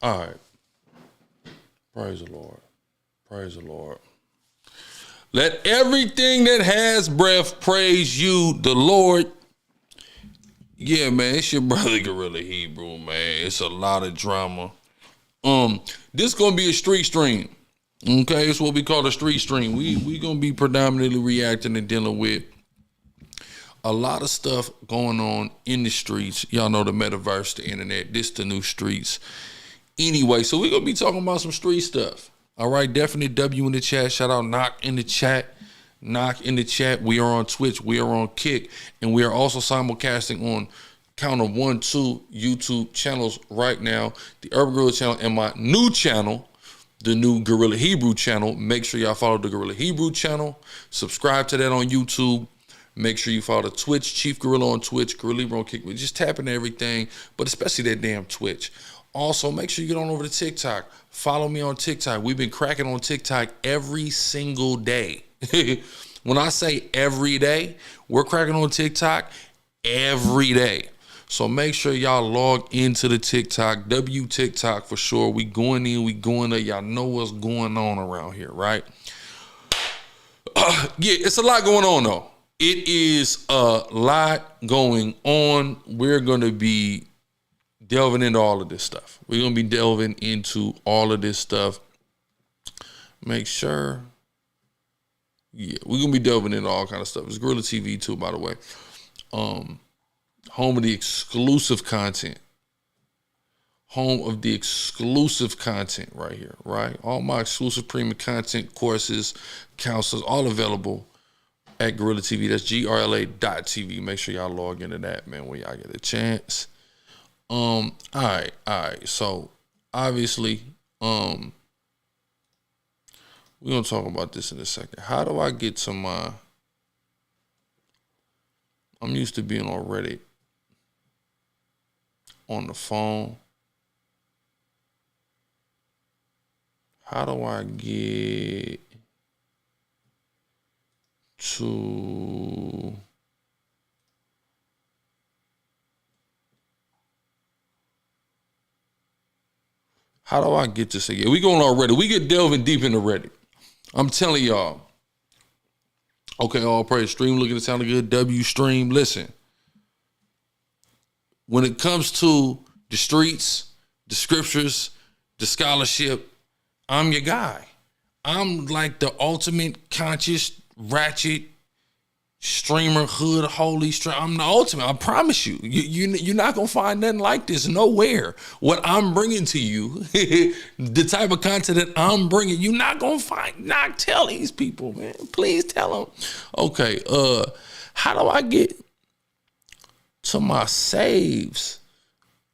All right. Praise the Lord. Praise the Lord. Let everything that has breath praise you, the Lord. Yeah, man, it's your brother GRLA Hebrew, man. It's a lot of drama. This gonna be a street stream. Okay, it's what we call a street stream. We gonna be predominantly reacting and dealing with a lot of stuff going on in the streets. Y'all know the metaverse, the internet, this the new streets. Anyway, so we're going to be talking about some street stuff. All right, definitely W in the chat. Shout out Knock in the chat. Knock in the chat. We are on Twitch. We are on Kick. And we are also simulcasting on count of 1, 2 YouTube channels right now. The Urban Gorilla channel and my new channel, the new GRLA Hebrew channel. Make sure y'all follow the GRLA Hebrew channel. Subscribe to that on YouTube. Make sure you follow the Twitch, Chief GRLA on Twitch, GRLA Hebrew on Kick. We're just tapping everything, but especially that damn Twitch. Also, make sure you get on over to TikTok. Follow me on TikTok. We've been cracking on TikTok every single day. When I say every day, we're cracking on TikTok every day. So make sure y'all log into the TikTok, W TikTok for sure. We going in, we going there. Y'all know what's going on around here, right? Yeah, it's a lot going on though. It is a lot going on. We're going to be delving into all of this stuff. We're going to be delving into all of this stuff. Make sure. Yeah, we're going to be delving into all kind of stuff. It's GRLA TV too, by the way. Home of the exclusive content. Home of the exclusive content right here, right? All my exclusive premium content, courses, counselors, all available at GRLA TV. That's GRLA.TV. Make sure y'all log into that, man, when y'all get a chance. All right. So obviously, we're gonna talk about this in a second. How do I get to my? I'm used to being on Reddit on the phone. How do I get to? How do I get this again? We going on Reddit. We get delving deep into Reddit. I'm telling y'all. Okay, all praise. Stream looking to sound good. W stream. Listen. When it comes to the streets, the scriptures, the scholarship, I'm your guy. I'm like the ultimate conscious, ratchet streamer, hood, holy streamer. I'm the ultimate. I promise you. You're not going to find nothing like this nowhere. What I'm bringing to you, the type of content that I'm bringing, you're not going to find. Not tell these people, man. Please tell them. Okay, how do I get to my saves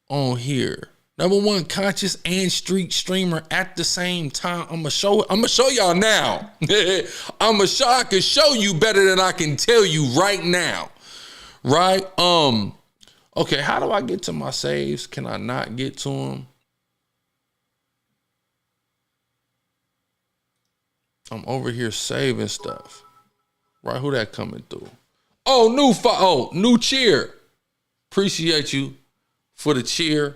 on here? Number one, conscious and street streamer at the same time. I'm gonna show y'all now. I can show you better than I can tell you right now. Right? Okay, how do I get to my saves? Can I not get to them? I'm over here saving stuff. Right? Who that coming through? Oh, new cheer. Appreciate you for the cheer.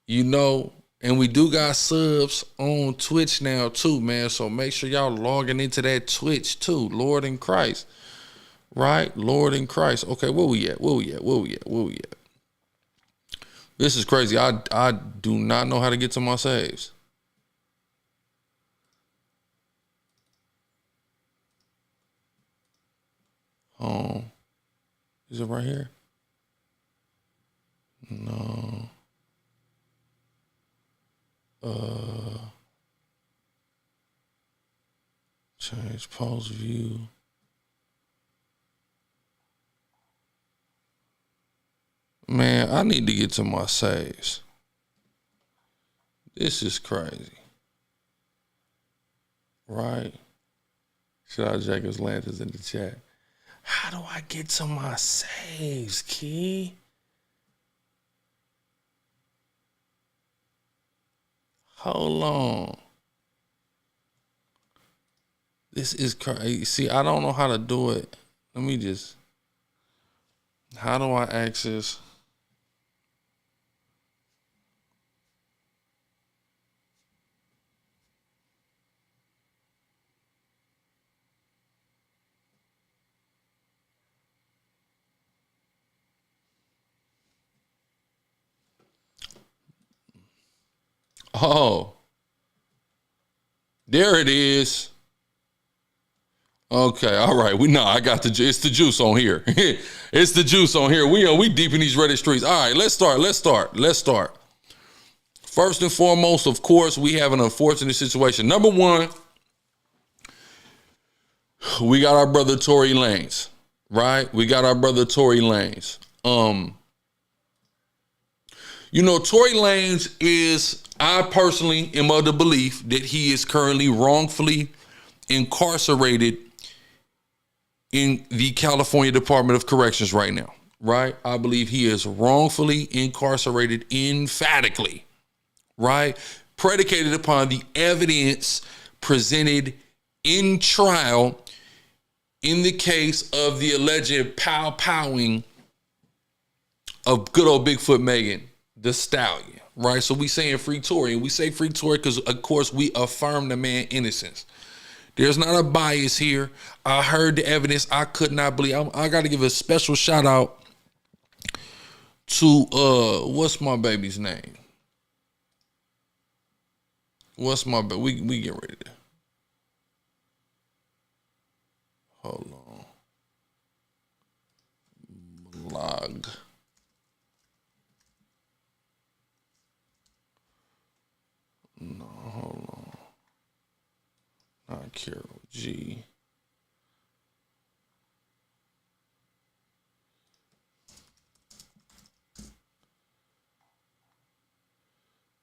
You know, and we do got subs on Twitch now too, man. So make sure y'all logging into that Twitch too. Lord in Christ. Right? Lord in Christ. Okay, where we at? This is crazy. I do not know how to get to my saves. Is it right here? No. Change pause view. Man, I need to get to my saves. This is crazy. Right? Shout out Jacobs Lanthers in the chat. How do I get to my saves, Key? Hold on. This is crazy. See, I don't know how to do it. Let me just. How do I access? Oh, there it is. Okay, all right. I got it's the juice on here. It's the juice on here. We deep in these Reddit streets. All right, let's start. First and foremost, of course, we have an unfortunate situation. Number one, we got our brother Tory Lanez, right? Tory Lanez is, I personally am of the belief that he is currently wrongfully incarcerated in the California Department of Corrections right now, right? I believe he is wrongfully incarcerated emphatically, right? Predicated upon the evidence presented in trial in the case of the alleged pow-powing of good old Bigfoot Megan the Stallion, right? So we saying free Tory, and we say free Tory because, of course, we affirm the man's innocence. There's not a bias here. I heard the evidence. I could not believe. I got to give a special shout out to, what's my baby's name? We get ready to. Hold on. Blog. No, hold on. Not Carol G.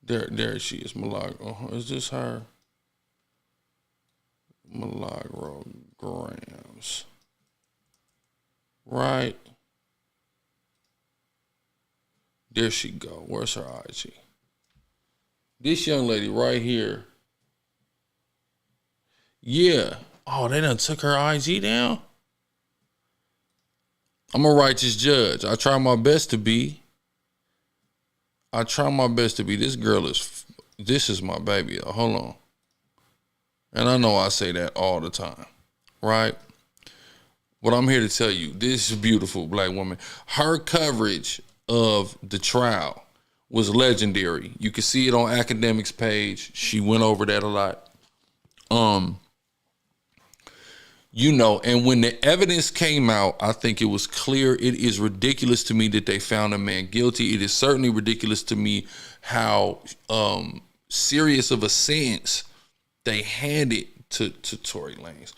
There she is, Milagro. Is this her? Milagro Grams. Right. There she go. Where's her IG? This young lady right here. Yeah. Oh, they done took her IG down? I'm a righteous judge. I try my best to be. This is my baby. Hold on. And I know I say that all the time, right? But I'm here to tell you, this beautiful black woman, her coverage of the trial was legendary. You can see it on Academics page. She went over that a lot. And when the evidence came out, I think it was clear. It is ridiculous to me that they found a man guilty. It is certainly ridiculous to me how serious of a sentence they handed to Tory Lanez.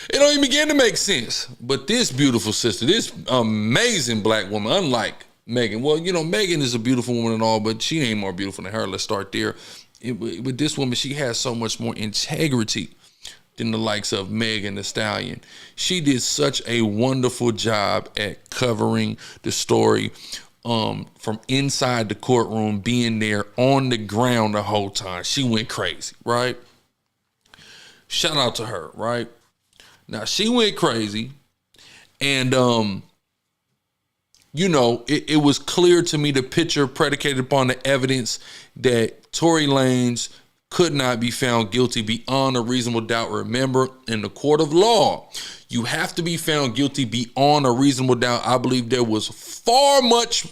It don't even begin to make sense. But this beautiful sister, this amazing black woman, unlike Megan. Well, Megan is a beautiful woman and all, but she ain't more beautiful than her. Let's start there. With this woman, she has so much more integrity than the likes of Megan Thee Stallion. She did such a wonderful job at covering the story from inside the courtroom, being there on the ground the whole time. She went crazy, right? Shout out to her, right? Now, she went crazy, and, it was clear to me the picture predicated upon the evidence that Tory Lanez could not be found guilty beyond a reasonable doubt. Remember, in the court of law, you have to be found guilty beyond a reasonable doubt. I believe there was far much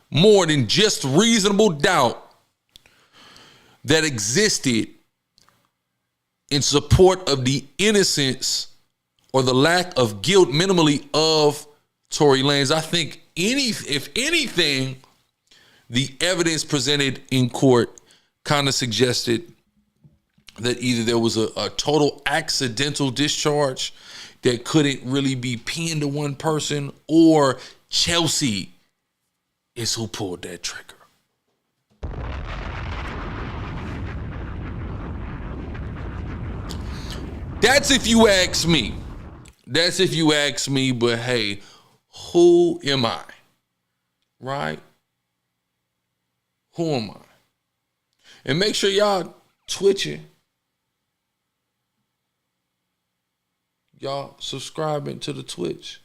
more than just reasonable doubt that existed in support of the innocence or the lack of guilt minimally of Tory Lanez. I think if anything, the evidence presented in court kind of suggested that either there was a total accidental discharge that couldn't really be pinned to one person, or Chelsea is who pulled that trigger. That's if you ask me. But hey, who am I? Right? Who am I? And make sure y'all twitching. Y'all subscribing to the Twitch.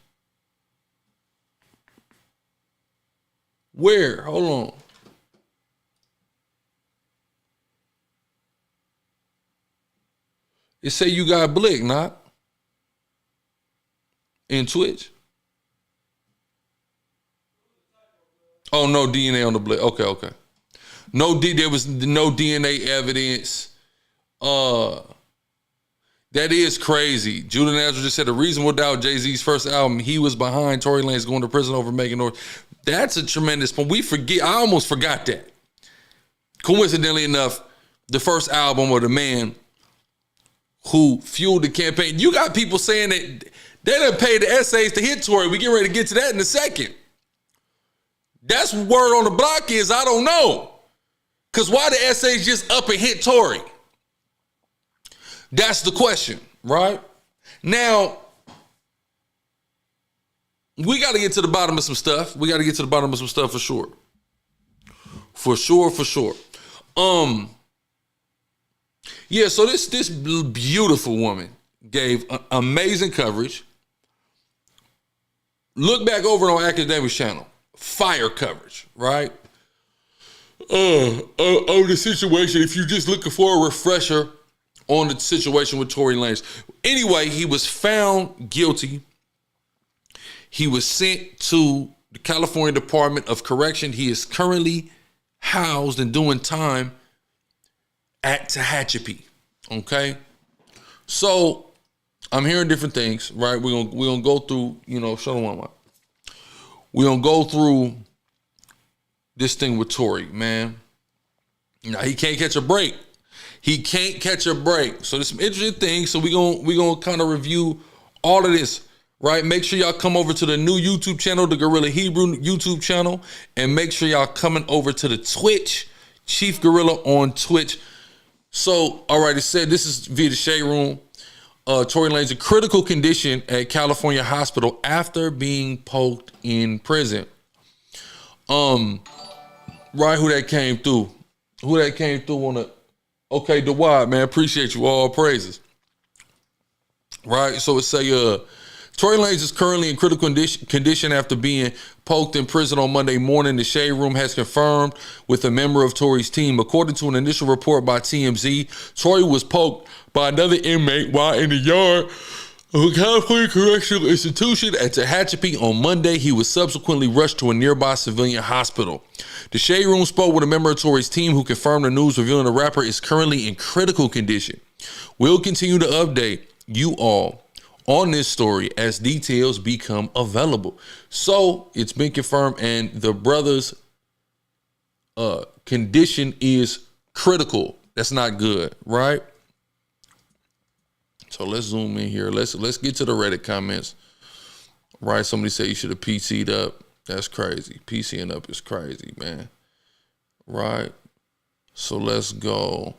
Where? Hold on. It say you got Blick, not? In Twitch? Oh, no DNA on the Blick. Okay. There was no DNA evidence. That is crazy. Judah Nazareth just said the reason without Jay-Z's first album, he was behind Tory Lanez going to prison over making noise. That's a tremendous point. I almost forgot that. Coincidentally enough, the first album of the man who fueled the campaign. You got people saying that they done paid the essays to hit Tory. We get ready to get to that in a second. That's word on the block is, I don't know. Because why the essays just up and hit Tory? That's the question, right? Now, we got to get to the bottom of some stuff. For sure. For sure. Yeah, so this beautiful woman gave amazing coverage. Look back over on Academics channel. Fire coverage, right? The situation, if you're just looking for a refresher on the situation with Tory Lanez. Anyway, he was found guilty. He was sent to the California Department of Correction. He is currently housed and doing time at Tehachapi. Okay? So, I'm hearing different things, right? We're gonna go through, Shalom. We're gonna go through this thing with Tory, man. Now, he can't catch a break. So there's some interesting things. So we're gonna kind of review all of this, right? Make sure y'all come over to the new YouTube channel, the GRLA Hebrew YouTube channel, and make sure y'all coming over to the Twitch, Chief Gorilla on Twitch. So, all right, it said this is via the Shade Room. Tory Lanez in critical condition at California hospital after being poked in prison. Right, who that came through on the. Okay, DeWad, man, appreciate you. All praises. Right, so it say, Tory Lanez is currently in critical condition after being poked in prison on Monday morning. The Shade Room has confirmed with a member of Tory's team. According to an initial report by TMZ, Tory was poked by another inmate while in the yard of a California correctional institution at Tehachapi on Monday. He was subsequently rushed to a nearby civilian hospital. The Shade Room spoke with a member of Tory's team who confirmed the news, revealing the rapper is currently in critical condition. We'll continue to update you all on this story as details become available. So it's been confirmed, and the brother's condition is critical. That's not good, right? So let's zoom in here. Let's get to the Reddit comments. Right, somebody said you should have PC'd up. That's crazy. PCing up is crazy, man. Right. So let's go.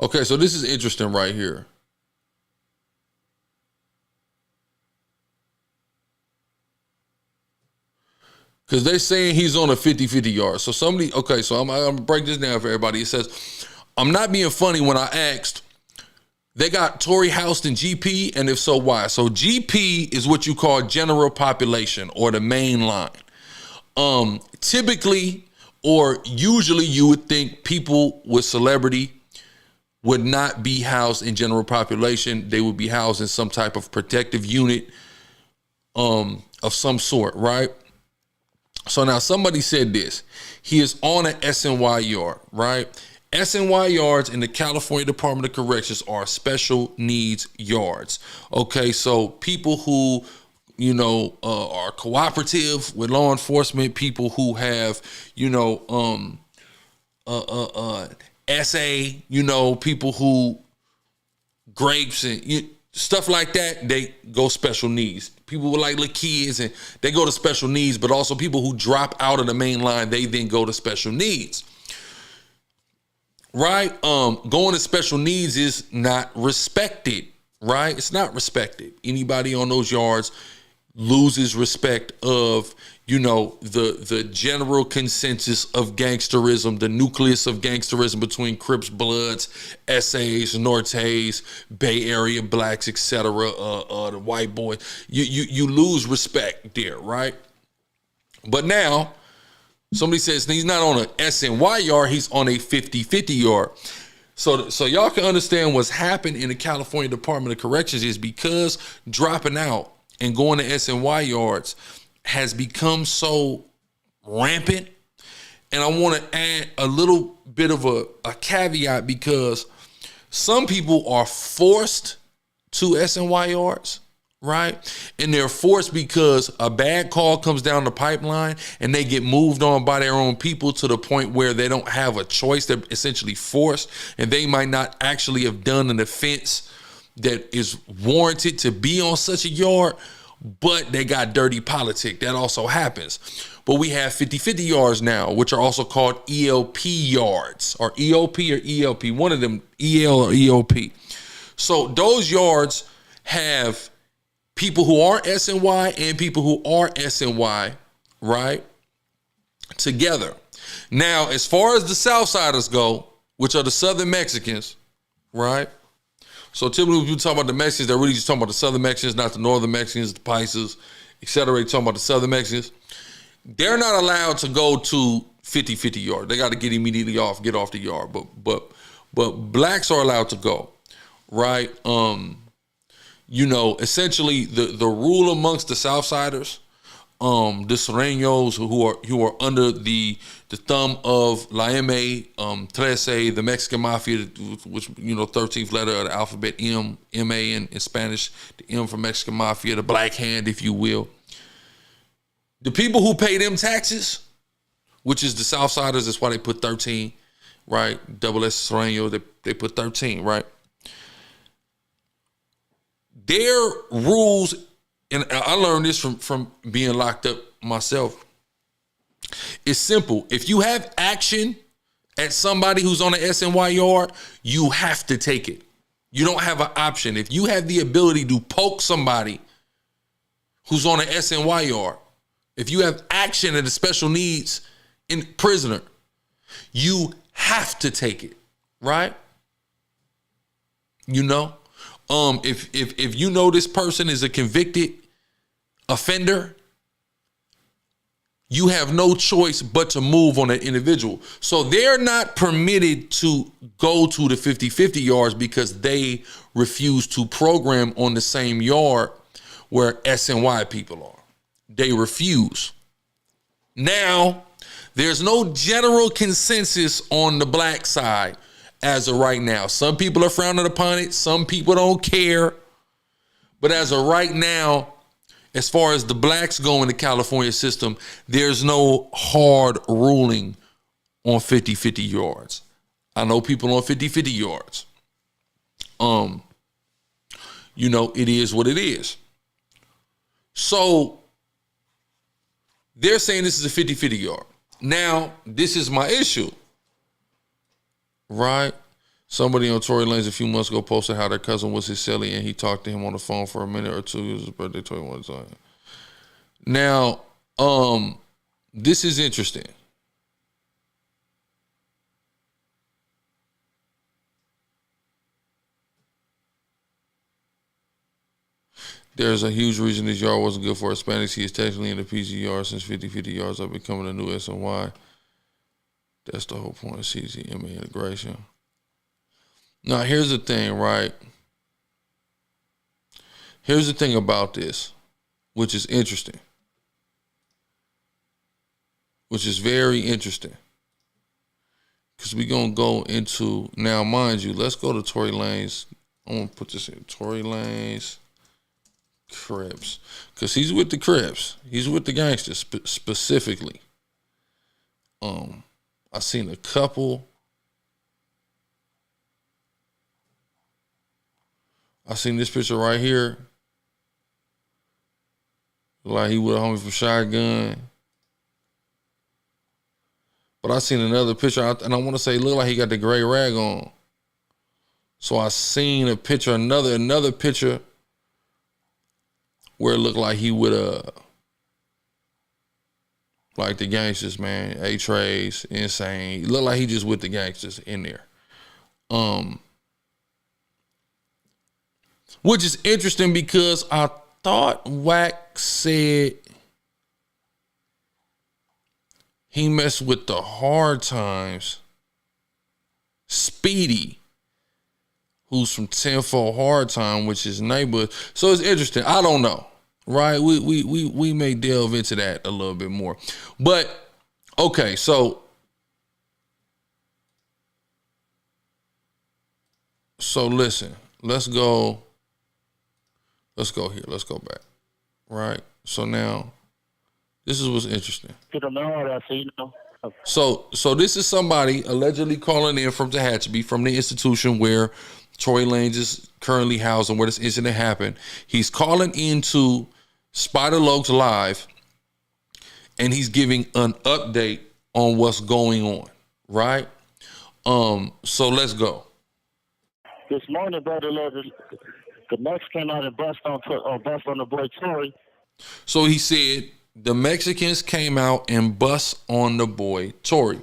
Okay, so this is interesting right here. Because they're saying he's on a 50-50 yard. So somebody, okay, so I'm going to break this down for everybody. It says, I'm not being funny when I asked, they got Tory housed in GP, and if so, why? So GP is what you call general population or the main line. Typically, or usually you would think people with celebrity would not be housed in general population. They would be housed in some type of protective unit of some sort, right? So now somebody said this. He is on an SNY yard, right? SNY yards in the California Department of Corrections are special needs yards. Okay, so people who, are cooperative with law enforcement, people who have, SA, people who grapes and stuff like that, they go special needs. People with like little kids and they go to special needs, but also people who drop out of the main line, they then go to special needs. Right? Going to special needs is not respected, right? It's not respected. Anybody on those yards loses respect of, the general consensus of gangsterism, the nucleus of gangsterism between Crips, Bloods, SAs, Nortes, Bay Area Blacks, etc., the white boys. You lose respect there, right? But now, somebody says he's not on an SNY yard, he's on a 50-50 yard. So y'all can understand what's happened in the California Department of Corrections is because dropping out and going to SNY yards has become so rampant And I want to add a little bit of a caveat, because some people are forced to SNY yards, right? And they're forced because a bad call comes down the pipeline and they get moved on by their own people to the point where they don't have a choice. They're essentially forced, and they might not actually have done an offense that is warranted to be on such a yard, but they got dirty politic. That also happens. But we have 50-50 yards now, which are also called ELP yards, or EOP or ELP, one of them, EL or EOP. So those yards have people who aren't SNY and people who are SNY, right, together. Now, as far as the Southsiders go, which are the Southern Mexicans, right? So typically when you talk about the Mexicans, they're really just talking about the Southern Mexicans, not the Northern Mexicans, the Paisas, et cetera. They're talking about the Southern Mexicans. They're not allowed to go to 50-50 yard. They got to get immediately off, get off the yard. But blacks are allowed to go, right? You know, essentially the rule amongst the Southsiders, the SURENOS who are under the thumb of La M13, the Mexican Mafia, which, you know, 13th letter of the alphabet, M, M-A in Spanish, the M for Mexican Mafia, the black hand, if you will. The people who pay them taxes, which is the Southsiders, that's why they put 13, right? Double S SURENO, they put 13, right? Their rules, and I learned this from being locked up myself, it's simple. If you have action at somebody who's on an SNY yard, you have to take it. You don't have an option. If you have the ability to poke somebody who's on an SNY yard, if you have action at a special needs in prisoner, you have to take it, right? You know, if you know this person is a convicted offender, you have no choice but to move on that individual. So they're not permitted to go to the 50-50 yards because they refuse to program on the same yard where SNY people are. They refuse. Now, there's no general consensus on the black side as of right now. Some people are frowning upon it. Some people don't care. But as of right now, as far as the blacks go in the California system, there's no hard ruling on 50-50 yards. I know people on 50-50 yards. You know, it is what it is. So they're saying this is a 50-50 yard. Now, this is my issue, right? Somebody on Tory Lanez a few months ago posted how their cousin was his cellie and he talked to him on the phone for a minute or two. It was his birthday, 21 time. Now, this is interesting. There's a huge reason this yard wasn't good for Hispanics. He is technically in the PG yard since 50-50 yards are becoming a new SNY. That's the whole point of CZMA integration. Now, here's the thing, right? Here's the thing about this, which is interesting. Which is very interesting. Because we're going to go into, now mind you, let's go to Tory Lanez. I'm going to put this in, Tory Lanez, CRIPS. Because he's with the CRIPS. He's with the gangsters specifically. I seen a couple. I seen this picture right here. Like he with a homie from Shotgun. But I seen another picture, and I want to say it looked like he got the gray rag on. So I seen a picture, another picture where it looked like he with like the gangsters, man. A-Trace, Insane. It looked like he just with the gangsters in there. Which is interesting because I thought Wack said he messed with the Hard Times. Speedy, who's from 10-4 Hard Time, which is neighborhood. So it's interesting. I don't know, right? We may delve into that a little bit more. But, okay, so So listen, let's go here. Let's go back. Right. So now, this is what's interesting. So this is somebody allegedly calling in from Tehachapi, from the institution where Tory Lanez is currently housed and where this incident happened. He's calling into Spider Lokes Live, and he's giving an update on what's going on, right? So let's go. This morning, brother, the Mex came out and bust on the boy Tory. So he said the Mexicans came out and bust on the boy Tory.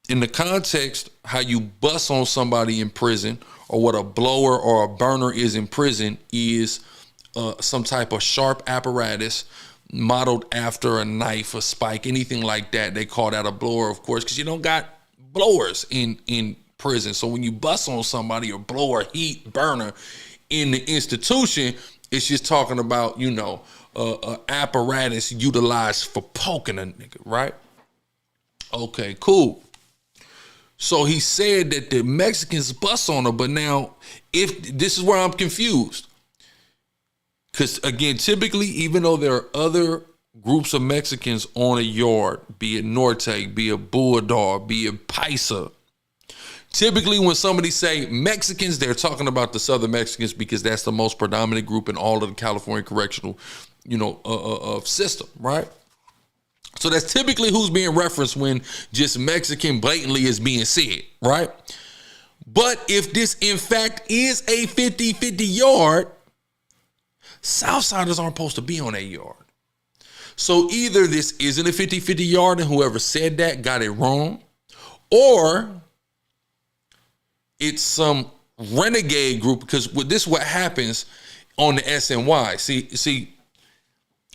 In the context, how you bust on somebody in prison, or what a blower or a burner is in prison, is some type of sharp apparatus modeled after a knife, a spike, anything like that. They call that a blower, of course, because you don't got blowers in prison. So when you bust on somebody, or blower, heat, burner in the institution, it's just talking about, you know, apparatus utilized for poking a nigga, right? Okay, cool. So he said that the Mexicans bust on her, but now, if this is where I'm confused. Because again, typically, even though there are other groups of Mexicans on a yard, be it Norte, be it Bulldog, be it Paisa, typically when somebody say Mexicans, they're talking about the Southern Mexicans, because that's the most predominant group in all of the California correctional, system, right? So that's typically who's being referenced when just Mexican blatantly is being said, right? But if this in fact is a 50-50 yard, Southsiders aren't supposed to be on that yard. So either this isn't a 50-50 yard and whoever said that got it wrong, or it's some renegade group, because with this what happens on the SNY. See,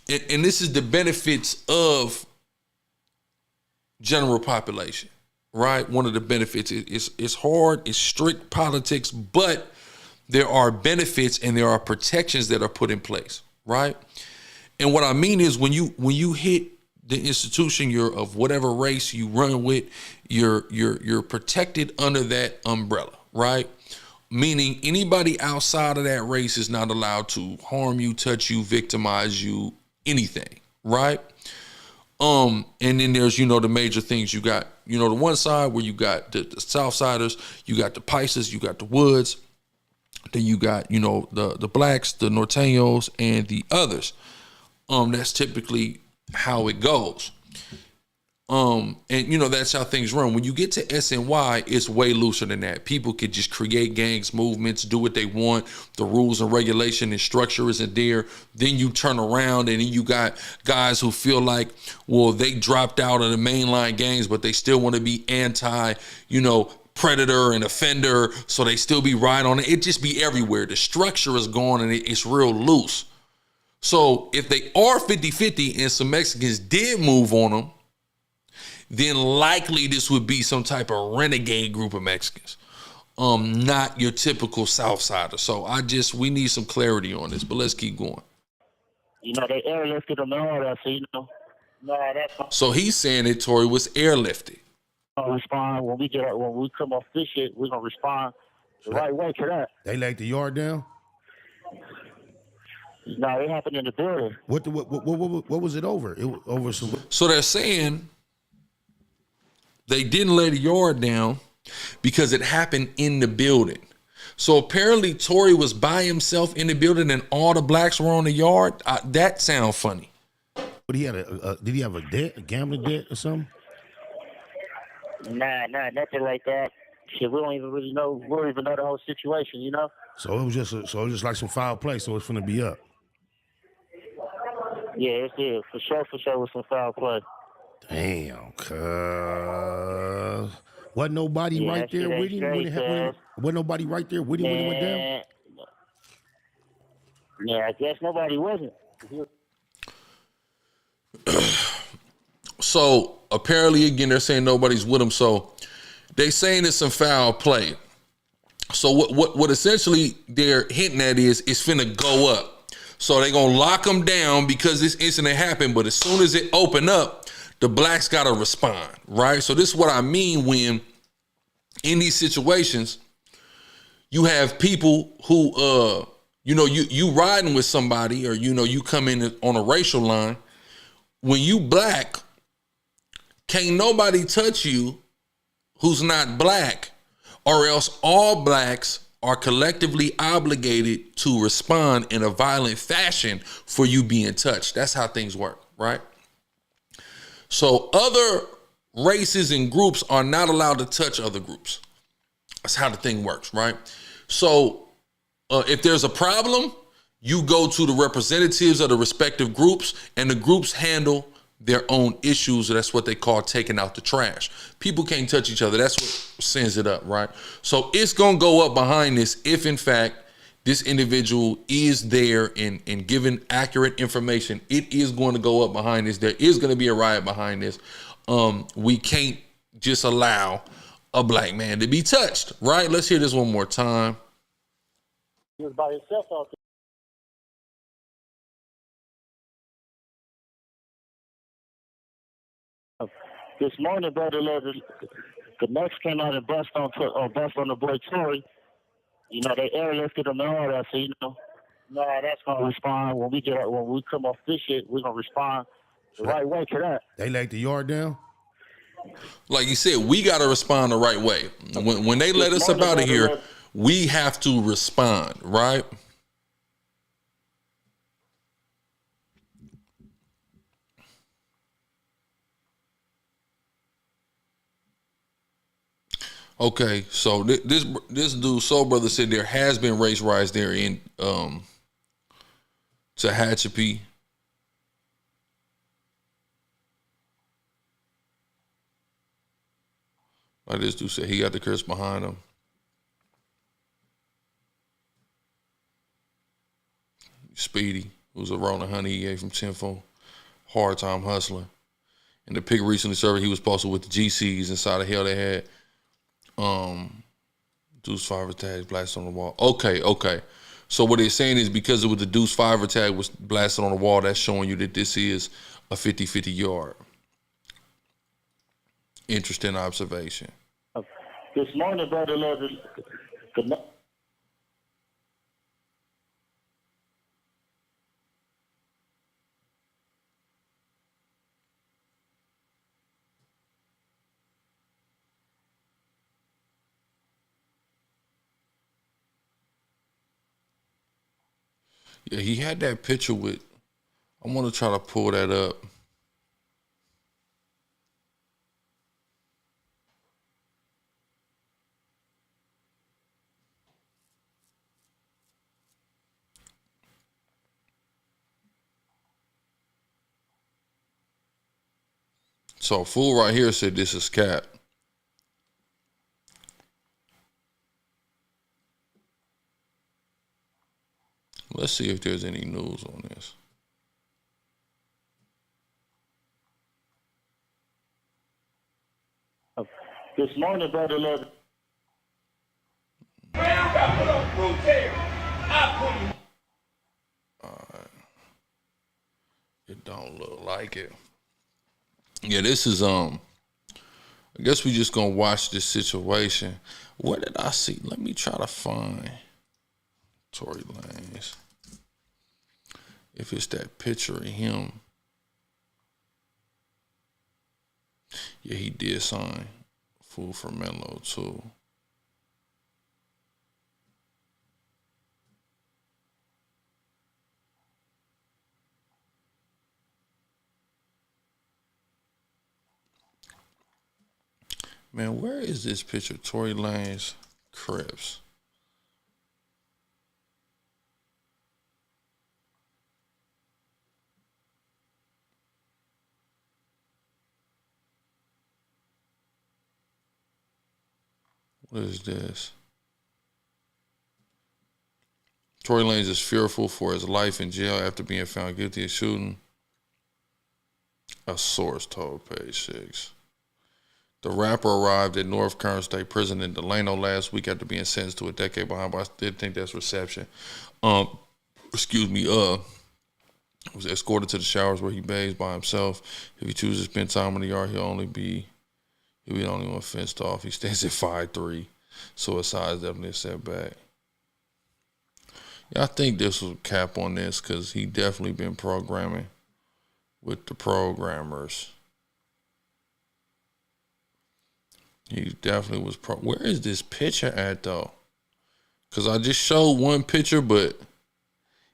and this is the benefits of general population, right? One of the benefits is it's hard, it's strict politics, but there are benefits and there are protections that are put in place, right? And what I mean is when you hit the institution, you're of whatever race you run with, you're protected under that umbrella, right? Meaning anybody outside of that race is not allowed to harm you, touch you, victimize you, anything, right? And then there's, the major things you got, the one side where you got the Southsiders, you got the Paisas, you got the Woods, then you got, the blacks, the Norteños, and the others. That's typically how it goes. And that's how things run. When you get to SNY, it's way looser than that. People could just create gangs, movements, do what they want. The rules and regulation and structure isn't there. Then you turn around and then you got guys who feel like, well, they dropped out of the mainline gangs, but they still want to be anti, predator and offender, so they still be right on it. It just be everywhere. The structure is gone and it's real loose. So if they are 50-50 and some Mexicans did move on them, then likely this would be some type of renegade group of Mexicans, not your typical Southsider. So we need some clarity on this, but let's keep going. They airlifted them and all that, so So he's saying that Tory was airlifted. Respond when we come off this shit. We're gonna respond the right way to that. They laid the yard down. No, it happened in the building. What was it over? It was over some. So they're saying they didn't lay the yard down because it happened in the building. So apparently Tory was by himself in the building and all the blacks were on the yard. That sounds funny. But he had did he have a debt, a gambling debt or something? Nah, nothing like that. Shit, we don't even really know. We don't even know the whole situation, So it was just like some foul play. So it's finna be up. Yeah, it's for sure with some foul play. Damn, cuz. Wasn't nobody right there with him when it happened? Wasn't nobody right there with him when it went down? Yeah, I guess nobody wasn't. So apparently, again, they're saying nobody's with him. So they saying it's some foul play. So what essentially they're hinting at is it's finna go up. So they're gonna lock them down because this incident happened. But as soon as it open up, the blacks gotta respond, right? So this is what I mean when in these situations, you have people who, you riding with somebody, or, you come in on a racial line. When you black, can't nobody touch you who's not black, or else all blacks are collectively obligated to respond in a violent fashion for you being touched. That's how things work, right? So other races and groups are not allowed to touch other groups. That's how the thing works, right? So if there's a problem, you go to the representatives of the respective groups, and the groups handle their own issues. That's what they call taking out the trash. People can't touch each other. That's what sends it up, right? So it's going to go up behind this if, in fact, this individual is there and giving accurate information. It is going to go up behind this. There is going to be a riot behind this. We can't just allow a black man to be touched, right? Let's hear this one more time. He was by himself out there. This morning, Brother Love, the Mex came out and bust on the boy Tory. They airlifted him and all that. So that's gonna respond when we come off this shit. We're gonna respond the right way to that. They laid the yard down. Like you said, we got to respond the right way. When they let us up out of here, we have to respond, right? Okay, so this dude, Soul Brother, said there has been race riots there in Tehachapi. Like this dude said, he got the CRIPS behind him. Speedy, who's a rolling honey he ate from Tenfold, hard time hustling. And the pic recently served, he was posted with the GCs inside of hell they had. Deuce 5 tag blasted on the wall. Okay. So what they're saying is because it was the Deuce 5 tag was blasted on the wall, that's showing you that this is a 50-50 yard. Interesting observation. This morning, Brother Love, yeah, he had that picture with, I want to try to pull that up. So fool right here said this is cap. Let's see if there's any news on this. this morning, Brother Love. It don't look like it. Yeah, this is I guess we just gonna watch this situation. What did I see? Let me try to find Tory Lanez. If it's that picture of him. Yeah, he did sign Food for Menlo too. Man, where is this picture? Tory Lanez, CRIPS. What is this? Tory Lanez is fearful for his life in jail after being found guilty of shooting. A source told Page 6. The rapper arrived at North Kern State Prison in Delano last week after being sentenced to a decade behind bars. I did think that's reception. Was escorted to the showers where he bathes by himself. If he chooses to spend time in the yard, he'll be the only one fenced off. He stands at 5'3". Suicide is definitely a setback. Yeah, I think this was a cap on this because he definitely been programming with the programmers. He definitely was. Where is this picture at though? Because I just showed one picture, but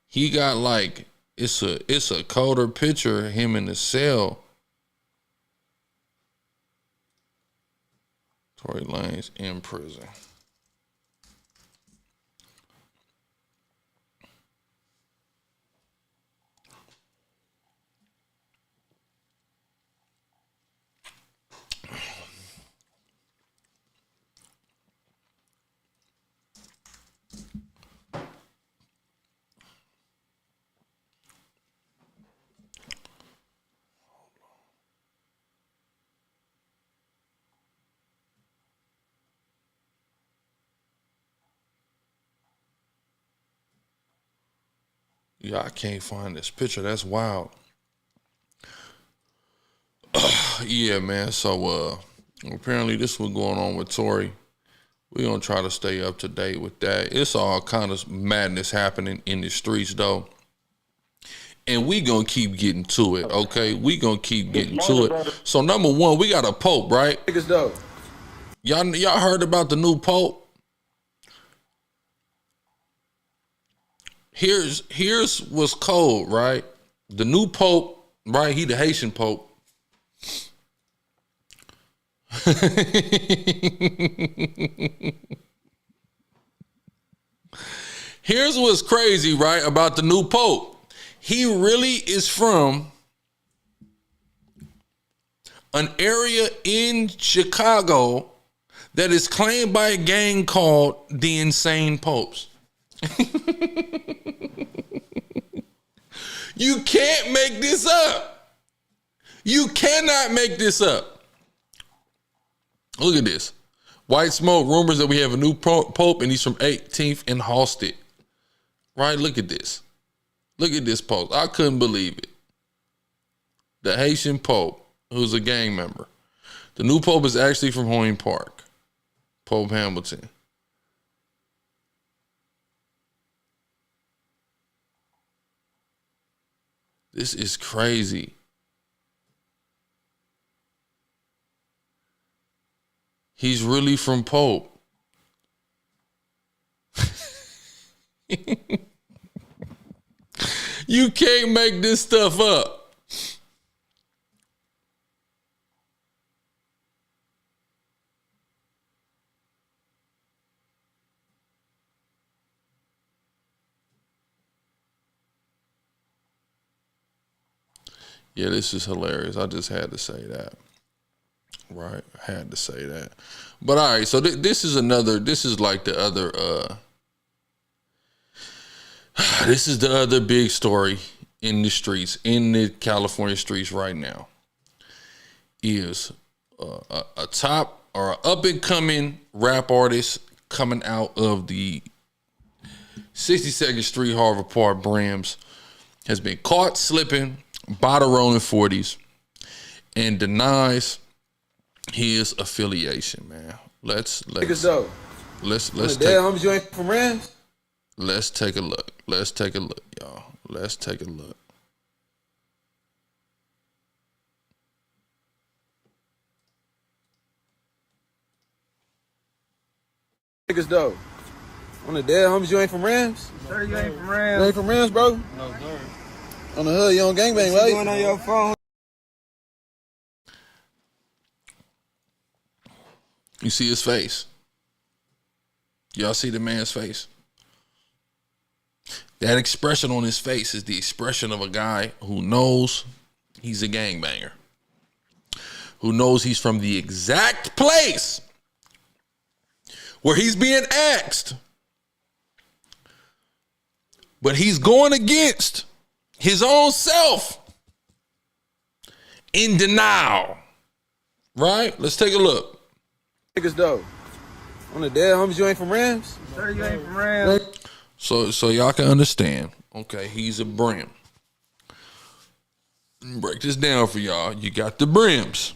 he got like it's a colder picture of him in the cell. Tory Lanez in prison. Yeah, I can't find this picture. That's wild. Yeah, man. So apparently this was going on with Tory. We're gonna try to stay up to date with that. It's all kind of madness happening in the streets though. And we gonna keep getting to it, okay? We gonna keep getting to it. So number one, we got a pope, right? Niggas though. Y'all heard about the new pope? Here's what's cold, right? The new pope, right? He the Haitian pope. Here's what's crazy, right, about the new pope. He really is from an area in Chicago that is claimed by a gang called the Insane Popes. You can't make this up. You cannot make this up. Look at this. White smoke, rumors that we have a new pope and he's from 18th and Halsted. Right? Look at this. Look at this post. I couldn't believe it. The Haitian pope, who's a gang member. The new pope is actually from Hoyne Park. Pope Hamilton. This is crazy. He's really from Pope. You can't make this stuff up. Yeah, this is hilarious. I just had to say that. Right? I had to say that. But all right, so this is like the other, this is the other big story in the streets, in the California streets right now, is a top or up and coming rap artist coming out of the 62nd Street, Harvard Park, Brams, has been caught slipping by the rolling 40s and denies his affiliation, man. Let's take a look. Let's take a look, y'all. Let's take a look. Niggas though. On the dead homies, you ain't from Rams? Sir, you ain't from Rams. You ain't from Rams, bro? No, sir. On the hood, you on gangbang, right? You doing on your phone? You see his face? Y'all see the man's face? That expression on his face is the expression of a guy who knows he's a gangbanger, who knows he's from the exact place where he's being axed, but he's going against his own self in denial. Right? Let's take a look. Niggas though. On the dead homies, you ain't from Rams? Sir, you ain't from Rams. So y'all can understand. Okay, he's a Bram. Break this down for y'all. You got the Brams,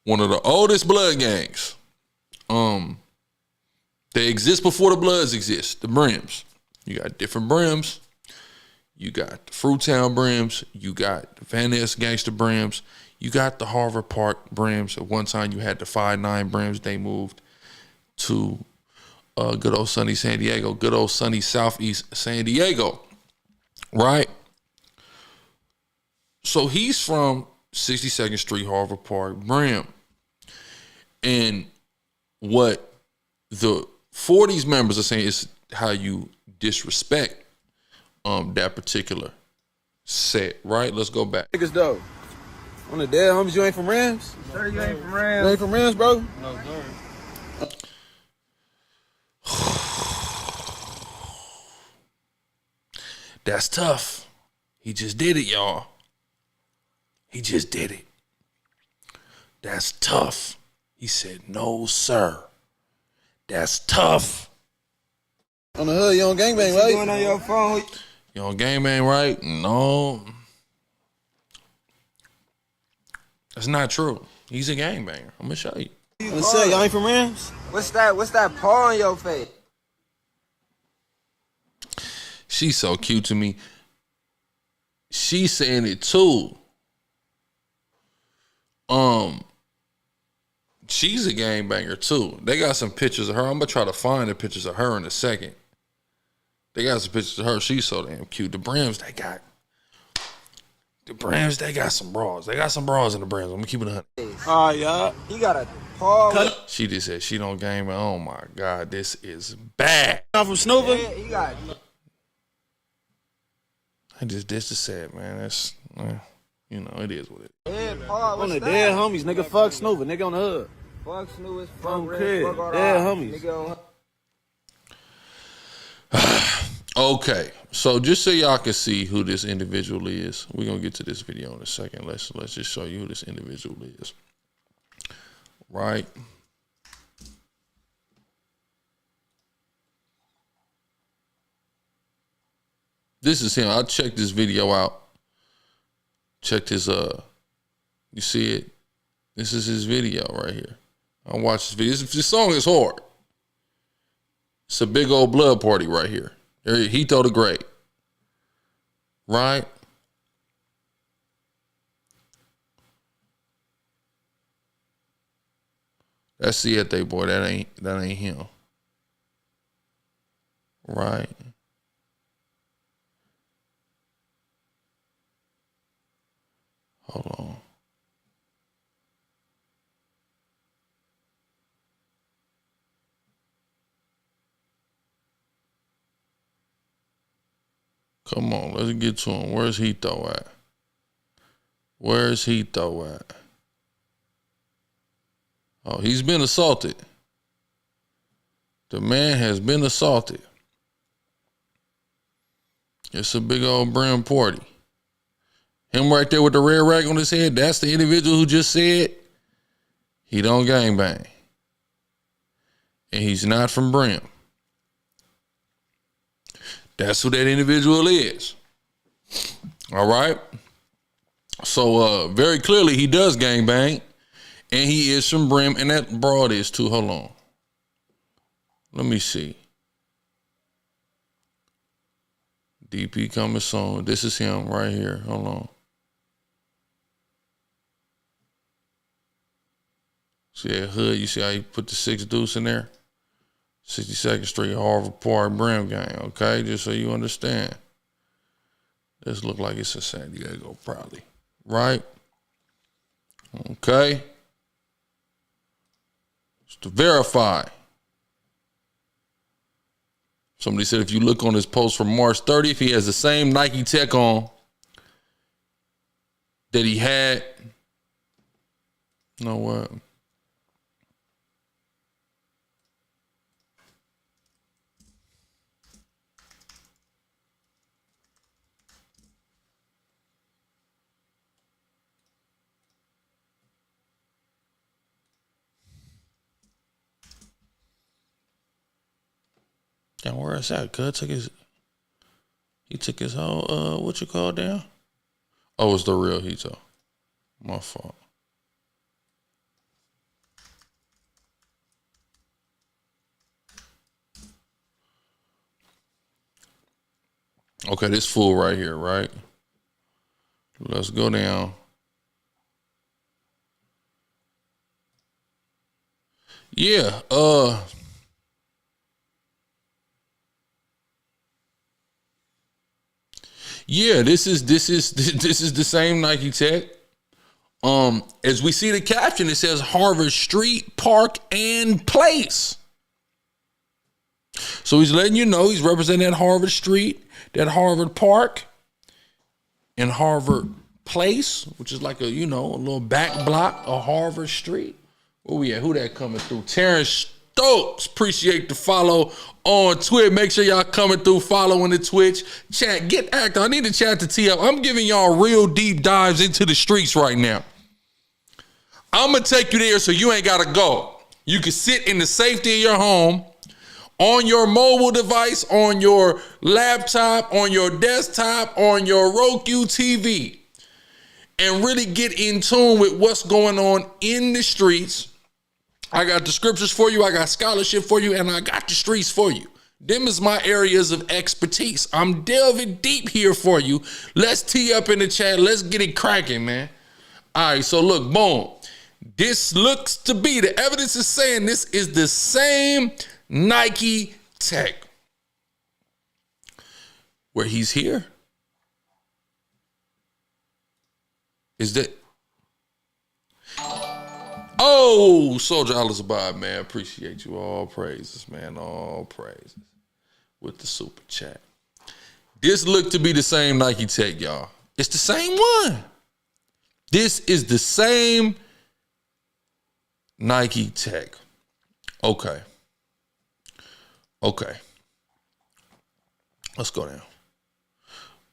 one of the oldest blood gangs They exist before the Bloods exist. The Brams. You got different Brams. You got the Fruitown Brams. You got the Van Ness Gangster Brams. You got the Harvard Park Brams. At one time, you had the 5'9" Brams. They moved to good old sunny San Diego, good old sunny Southeast San Diego, right? So he's from 62nd Street, Harvard Park, Bram. And what the 40s members are saying is how you disrespect that particular set, right? Let's go back. Niggas though. On the dead homies, you ain't from Rams? Sir, you ain't from Rams. You ain't from Rams, bro? No, sir. That's tough. He just did it, y'all. He just did it. That's tough. He said, no, sir. That's tough. On the hood, you on gangbang, What right? you doing on your phone? You on gangbang, right? No. That's not true. He's a gangbanger. I'm going to show you. I'm gonna say, y'all ain't from Rams? What's that paw on your face? She's so cute to me. She's saying it too. She's a gangbanger too. They got some pictures of her. I'm gonna try to find the pictures of her in a second. They got some pictures of her. She's so damn cute. The Brams, they got some bras. They got some bras in the Brams. I'm gonna keep it 100. Oh, yeah. He got a paw. She just said she don't gangbang. Oh my God, this is bad. I'm from Snoover. Yeah, he got. I just this is sad, man. That's you know, it is what it is. Yeah, paw. On What's the that? dead homies, nigga. Fuck Snoover. Nigga on the hood. Fuck Snoop. From Fuck crib. Red. Fuck all Yeah, that. homies. Nigga Okay, so just so y'all can see who this individual is, we're gonna get to this video in a second. Let's just show you who this individual is. Right? This is him. I checked this video out. Checked his you see it? This is his video right here. I watched this video. This song is hard. It's a big old blood party right here. Hito the Great. Right? That's Siete, boy. That ain't him. Right? Hold on. Come on, let's get to him. Where's Hito at? Where's Hito at? Oh, he's been assaulted. The man has been assaulted. It's a big old Bram party. Him right there with the red rag on his head, that's the individual who just said he don't gangbang. And he's not from Bram. That's who that individual is. All right? So very clearly he does gangbang. And he is from Brim. And that broad is too. Hold on. Let me see. DP coming soon. This is him right here. Hold on. See that hood? You see how he put the 6 deuce in there? 62nd Street, Harvard Park, Bram gang. Okay, just so you understand. This look like it's in San Diego, probably. Right? Okay. Just to verify. Somebody said if you look on his post from March 30th, he has the same Nike Tech on that he had. You know what? Damn, where is that? Cuz he took his whole what you call down? Oh, it's the real Hito. My fault. Okay, this fool right here, right? Let's go down. Yeah, yeah, this is the same Nike Tech. As we see the caption, it says Harvard Street, Park, and Place. So he's letting you know he's representing that Harvard Street, that Harvard Park, and Harvard Place, which is like a little back block of Harvard Street. Where we at? Who that coming through? Terrence Stokes. Appreciate the follow on Twitch. Make sure y'all coming through, following the Twitch. Chat, get active. I need to chat to T up. I'm giving y'all real deep dives into the streets right now. I'm going to take you there so you ain't got to go. You can sit in the safety of your home, on your mobile device, on your laptop, on your desktop, on your Roku TV, and really get in tune with what's going on in the streets. I got the scriptures for you, I got scholarship for you, and I got the streets for you. Them is my areas of expertise. I'm delving deep here for you. Let's tee up in the chat. Let's get it cracking, man. All right, so look, boom. This looks to be, the evidence is saying this is the same Nike Tech. Where he's here. Is that? Oh, Soldier Alizabad, man. Appreciate you. All praises, man. All praises. With the super chat. This looked to be the same Nike Tech, y'all. It's the same one. This is the same Nike Tech. Okay. Okay. Let's go down.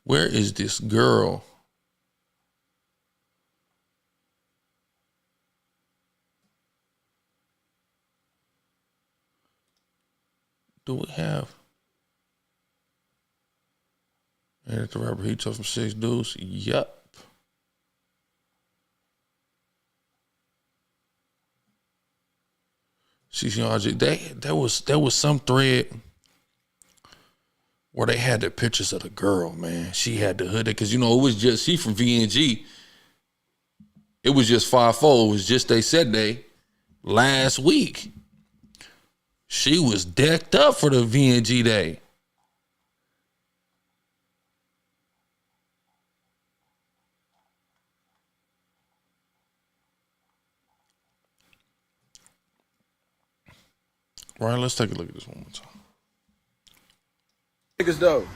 Where is this girl? Do we have? And the rapper he took from 6 dudes? Yup. There was some thread where they had the pictures of the girl, man. She had the hood, because it was just, she from VNG. It was just 5-4. It was just they said last week. She was decked up for the VNG day. Right, let's take a look at this one more time. Niggas though.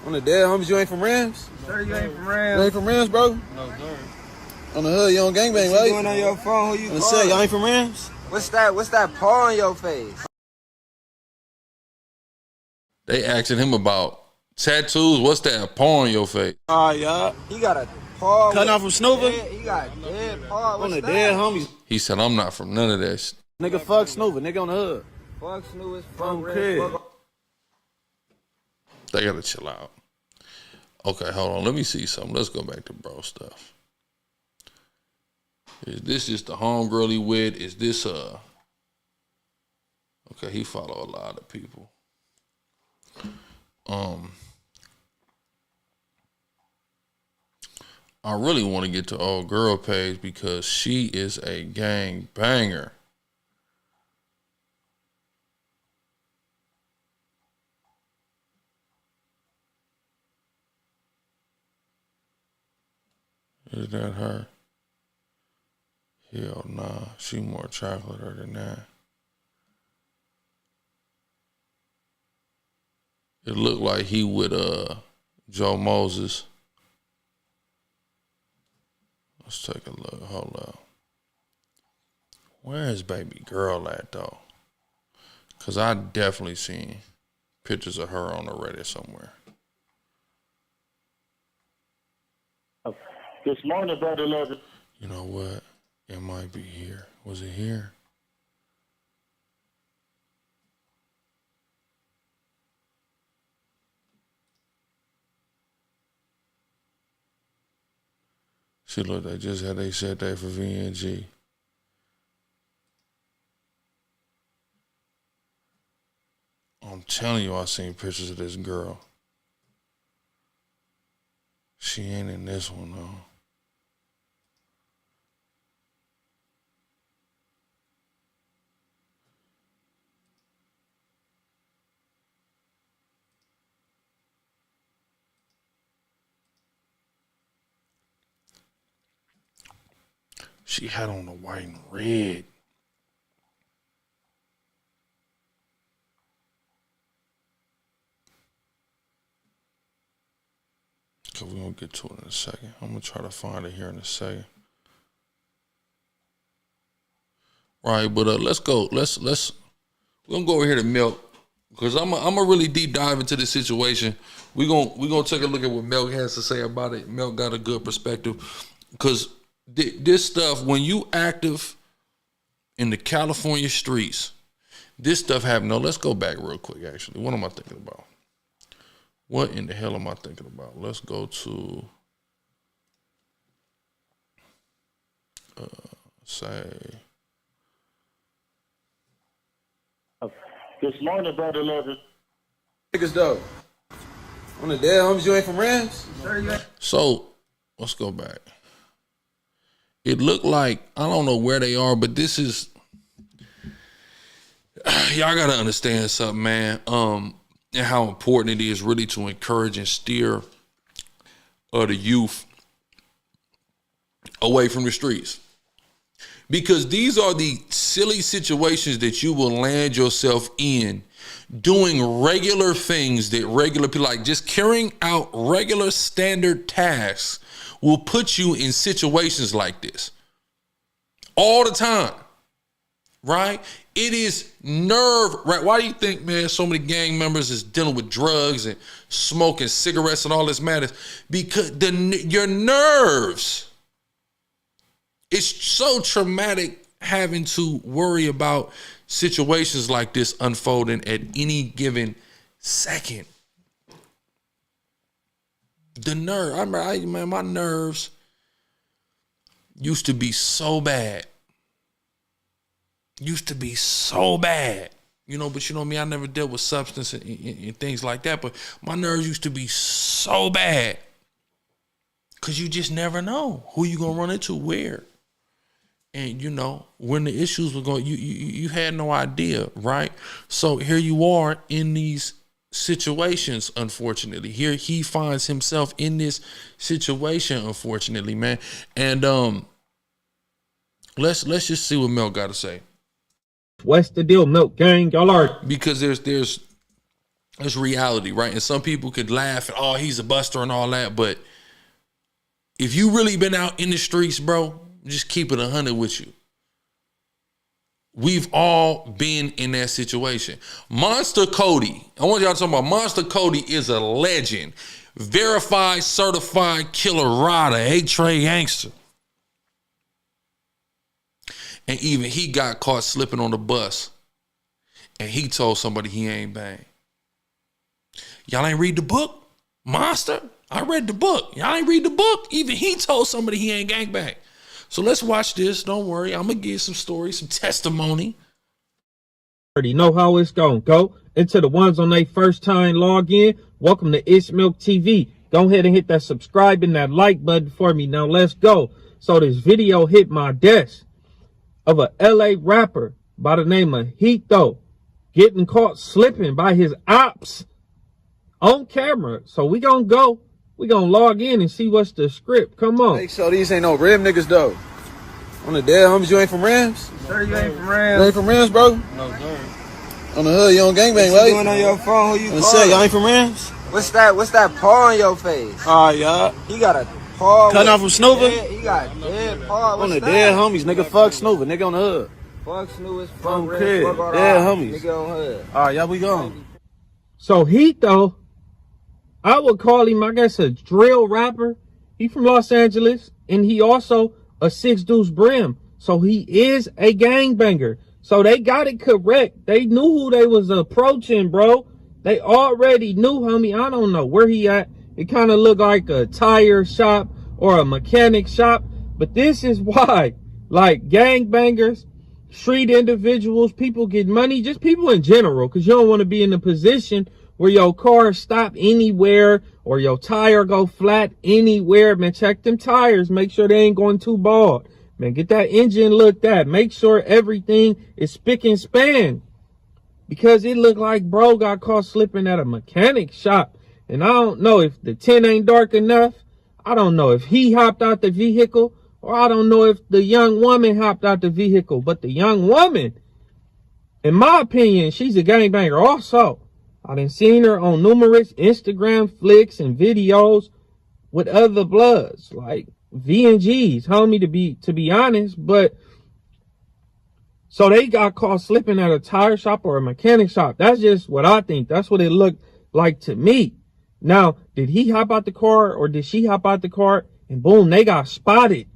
On the dead homies, you ain't from Rams? Sir, you ain't from Rams. You ain't from Rams, bro? No, sir. On the hood, you on gangbang, What right? you doing on your phone? Who you I calling? said, y'all ain't from Rams? What's that paw on your face? They asking him about tattoos. What's that? Paw on your face. Yeah. He got a paw. Cutting off from Snoover? He got a dead paw. On What's the that? dead homies. He said, I'm not from none of that shit. Nigga, fuck Snoover. Nigga on the hood. Fuck Snoopers. From Fuck kid. Rams. They gotta chill out. Okay, hold on. Let me see something. Let's go back to bro stuff. Is this just the homegirl he with? Is this okay, he follow a lot of people. I really want to get to old girl page because she is a gang banger. Is that her? Hell nah. She more chocolate than that. It looked like he with Joe Moses. Let's take a look. Hold up. Where is baby girl at though? Cause I definitely seen pictures of her on the Reddit somewhere. This morning, Brother Legend. You know what? It might be here. Was it here? See, look, they just had they said that for VNG. I'm telling you, I seen pictures of this girl. She ain't in this one though. She had on the white and red. So we're gonna get to it in a second. I'm gonna try to find it here in a second. Right, but let's go. We're gonna go over here to Milk because I'm gonna really deep dive into this situation. We're gonna take a look at what Milk has to say about it. Milk got a good perspective because this stuff, when you active in the California streets, this stuff happened. No, let's go back real quick. Actually, what am I thinking about? What in the hell am I thinking about? Let's go to say. This morning, Brother Legend. Niggas though. On the dead homies, you ain't from Rams? So let's go back. It looked like, I don't know where they are, but this is, y'all gotta understand something, man. And how important it is really to encourage and steer the youth away from the streets. Because these are the silly situations that you will land yourself in doing regular things that regular people, like just carrying out regular standard tasks, will put you in situations like this all the time, right? It is nerve, right? Why do you think, man, so many gang members is dealing with drugs and smoking cigarettes and all this madness? Because your nerves, it's so traumatic having to worry about situations like this unfolding at any given second. The nerve, man, my nerves used to be so bad. Used to be so bad, you know, but you know me, I never dealt with substance and things like that, but my nerves used to be so bad because you just never know who you gonna run into where. And you know, when the issues were going, you had no idea, right? So here you are in these situations, unfortunately. Here he finds himself in this situation, unfortunately, man. And let's just see what Mel got to say. What's the deal, Milk Gang? Y'all are, because there's reality, right? And some people could laugh at, oh, he's a buster and all that, but if you really been out in the streets, bro, just keep it 100 with you. We've all been in that situation. Monster Cody, I want y'all to talk about Monster Cody is a legend. Verified, certified killer rider, A-Tray gangster. And even he got caught slipping on the bus. And he told somebody he ain't bang. Y'all ain't read the book? Monster? I read the book. Y'all ain't read the book? Even he told somebody he ain't gangbang. So let's watch this. Don't worry. I'm going to give some stories, some testimony. already know how it's gonna go. And to the ones on their first time log in, welcome to It's Milk TV. Go ahead and hit that subscribe and that like button for me. Now let's go. So this video hit my desk of a LA rapper by the name of Hito getting caught slipping by his ops on camera. So we gonna go. We gonna log in and see what's the script. Come on. Hey, so these ain't no Ram niggas though. On the dead homies, you ain't from Rams? Sir, you ain't from Rams. You ain't from Rams, bro? No, sir. On the hood, you on gangbang, right? You doing on your phone? Who you I said, y'all ain't from Rams? What's that paw on your face? All right, y'all. He got a paw. Cutting off from Snoover? He got dead paw. On the What's dead that? homies, nigga, fuck Snoover, nigga on the hood. Fuck Snoopers, From fuck crib, Red, fuck all dead that. homies. Nigga on hood. All right, y'all, we gone. So Hito, I would call him, I guess, a drill rapper. He from Los Angeles, and he also a 6 Deuce Bram. So he is a gangbanger. So they got it correct. They knew who they was approaching, bro. They already knew, homie. I don't know where he at. It kind of looked like a tire shop or a mechanic shop. But this is why, like, gangbangers, street individuals, people get money, just people in general, because you don't want to be in a position where your car stop anywhere or your tire go flat anywhere, man, check them tires. Make sure they ain't going too bald. Man, get that engine looked at. Make sure everything is spick and span. Because it looked like bro got caught slipping at a mechanic shop. And I don't know if the tent ain't dark enough. I don't know if he hopped out the vehicle, or I don't know if the young woman hopped out the vehicle. But the young woman, in my opinion, she's a gangbanger also. I done seen her on numerous Instagram flicks and videos with other bloods, like V and G's, homie, to be honest. But so they got caught slipping at a tire shop or a mechanic shop. That's just what I think. That's what it looked like to me. Now, did he hop out the car or did she hop out the car and boom, they got spotted?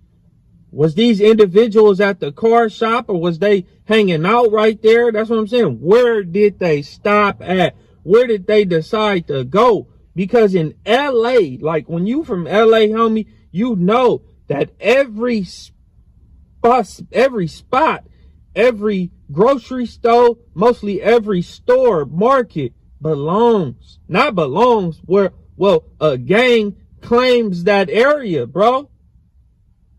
Was these individuals at the car shop or was they hanging out right there? That's what I'm saying. Where did they stop at? Where did they decide to go? Because in LA, like when you from LA, homie, you know that every spot, every grocery store, mostly every store, market not belongs where, well, a gang claims that area, bro.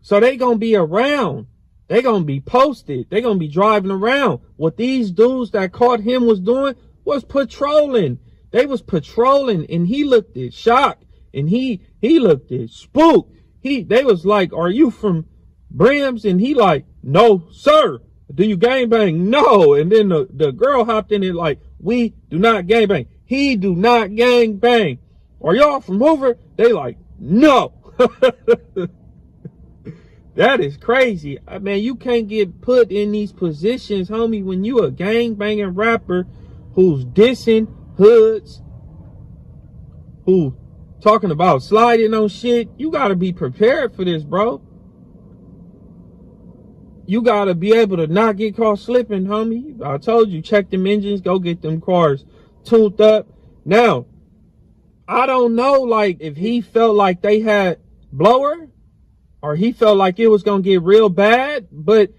So they gonna be around. They gonna be posted. They gonna be driving around. What these dudes that caught him was doing was patrolling. They was patrolling and he looked at shocked and he looked at spooked. They was like, are you from Brams? And he like, no, sir. Do you gangbang? No. And then the girl hopped in it like, we do not gangbang. He do not gangbang. Are y'all from Hoover? They like, no. That is crazy. I mean, you can't get put in these positions, homie, when you a gangbanging rapper who's dissing hoods, who talking about sliding on shit. You gotta be prepared for this, bro. You gotta be able to not get caught slipping, homie. I told you, check them engines, go get them cars tuned up. Now, I don't know, like, if he felt like they had blower or he felt like it was gonna get real bad, but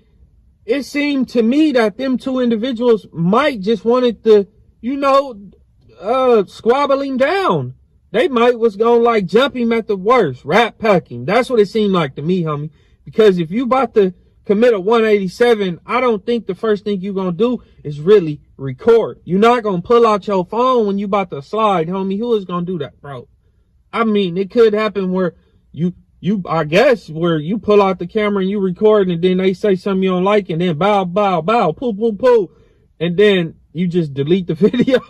it seemed to me that them two individuals might just wanted to, squabble him down. They might was gonna like jump him at the worst, rat pack him. That's what it seemed like to me, homie. Because if you about to commit a 187, I don't think the first thing you gonna do is really record. You're not gonna pull out your phone when you about to slide, homie. Who is gonna do that, bro? I mean, it could happen where I guess where you pull out the camera and you record and then they say something you don't like and then bow, bow, bow, poo, poo, poo. And then you just delete the video.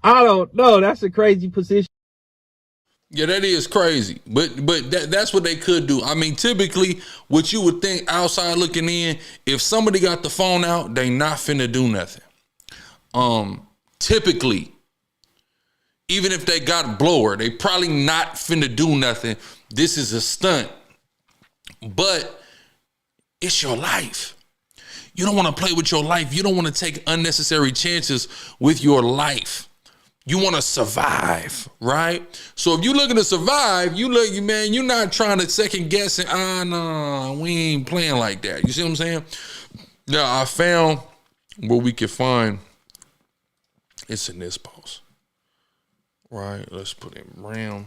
I don't know. That's a crazy position. Yeah, that is crazy. But that's what they could do. I mean, typically what you would think outside looking in, if somebody got the phone out, they not finna do nothing. Typically, even if they got a blower, they probably not finna do nothing. This is a stunt. But it's your life. You don't want to play with your life. You don't want to take unnecessary chances with your life. You want to survive, right? So if you're looking to survive, you're not trying to second guess and, no, we ain't playing like that. You see what I'm saying? Now, I found where we can find, it's in this post. Right, let's put in RAM.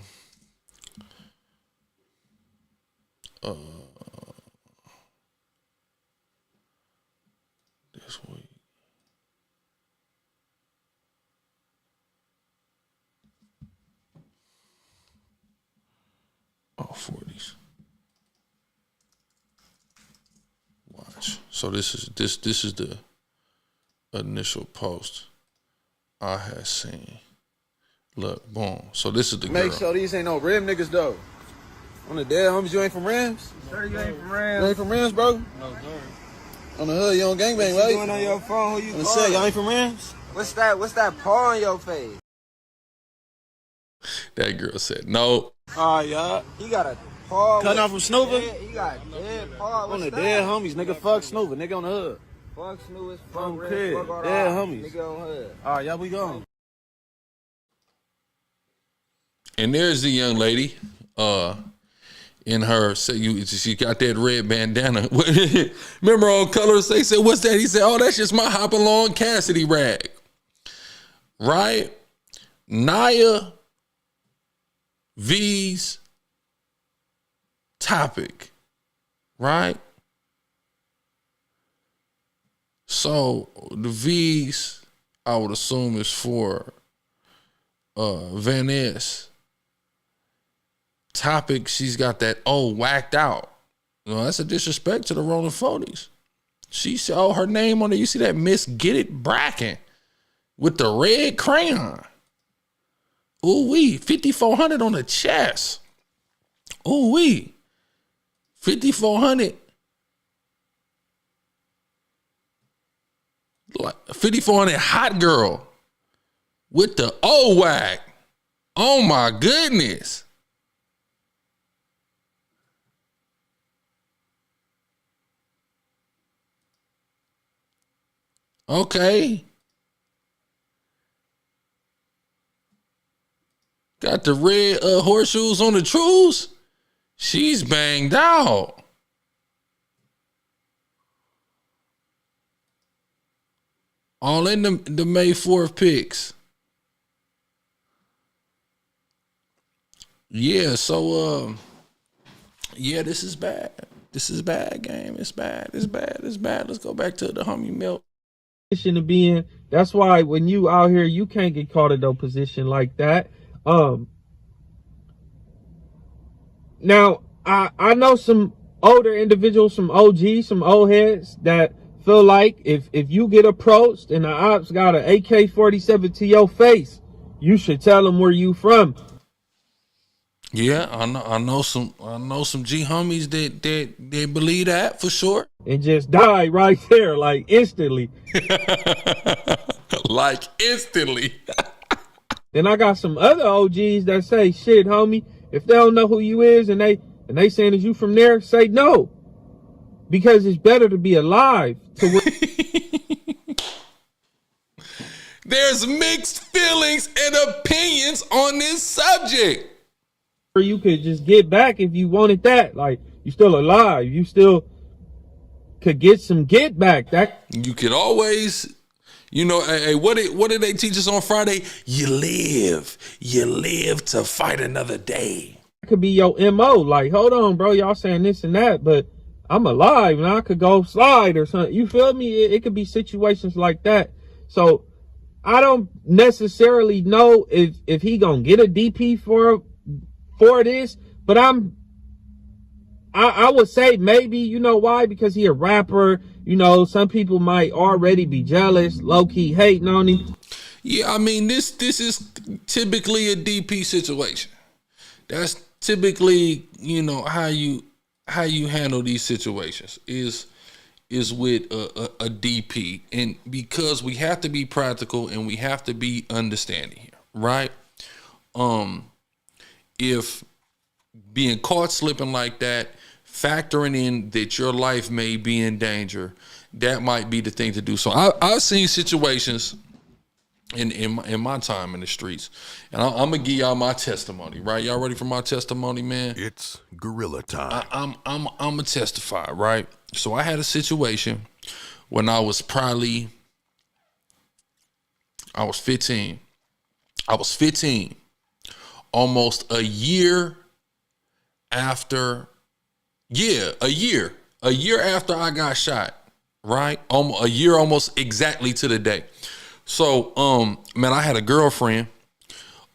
This week. Oh, 40s. Watch. So this is the initial post I had seen. Look, boom. So this is the girl. Make sure these ain't no Ram niggas though. On the dead homies, you ain't from Rams? Sure, you ain't from Rams. You ain't from Rams, bro? No, sir. On the hood, you don't gangbang, What right? you doing on your phone? Who you On the calling? set, y'all ain't from Rams? What's that paw on your face? That girl said no. Yeah. He got a paw. Cutting off from Snooper? He got a dead paw. On What's the that? dead homies, nigga, fuck Snooper, nigga on the hood. Fuck Snooze, fuck Fuck Red, kid. fuck all Dead that. homies. Nigga on hood. Yeah, we gone. And there's the young lady, in her, she got that red bandana. Remember on Colors, they said, what's that? He said, oh, that's just my Hop Along Cassidy rag. right? Naya V's topic, right? So the V's, I would assume, is for Van Ness. Topic, she's got that whacked out. You know, that's a disrespect to the Rolling 40s. She saw her name on it. You see that Miss Get It Bracken with the red crayon. Ooh wee, 5,400 on the chest. Ooh wee, 5,400. 5,400 hot girl with the whack. Oh my goodness. Okay. Got the red horseshoes on the trues. She's banged out. All in the May 4th picks. Yeah, so yeah, this is bad. This is bad game. It's bad. It's bad. It's bad. Let's go back to the homie Milk. To be in. That's why when you out here, you can't get caught in no position like that. Now I know some older individuals, some OGs, some old heads that feel like if you get approached and the ops got an AK-47 to your face, you should tell them where you from. Yeah, I know some G homies that they believe that for sure. And just die right there, like instantly. Like instantly. Then I got some other OGs that say, shit, homie, if they don't know who you is and they saying is you from there, say no. Because it's better to be alive. There's mixed feelings and opinions on this subject. Or you could just get back if you wanted that. Like, you still alive. You still could get some get back. That you could always, you know, hey, what did they teach us on Friday? You live to fight another day. could be your MO. Like, hold on, bro, y'all saying this and that, but I'm alive and I could go slide or something. You feel me? It could be situations like that. So I don't necessarily know if he gonna get a DP for this, but I would say maybe, you know why? Because he a rapper, you know, some people might already be jealous, low-key hating on him. Yeah, I mean, this is typically a DP situation. That's typically, you know, how you handle these situations is with a DP. And because we have to be practical and we have to be understanding here, right? If being caught slipping like that, factoring in that your life may be in danger, that might be the thing to do. So I've seen situations in my time in the streets, and I'm gonna give y'all my testimony, right? Y'all ready for my testimony, man? It's gorilla time. I'm gonna testify, right? So I had a situation when I was 15. I was 15, almost a year after. Yeah, a year after I got shot, right? A year almost exactly to the day. So, man, I had a girlfriend.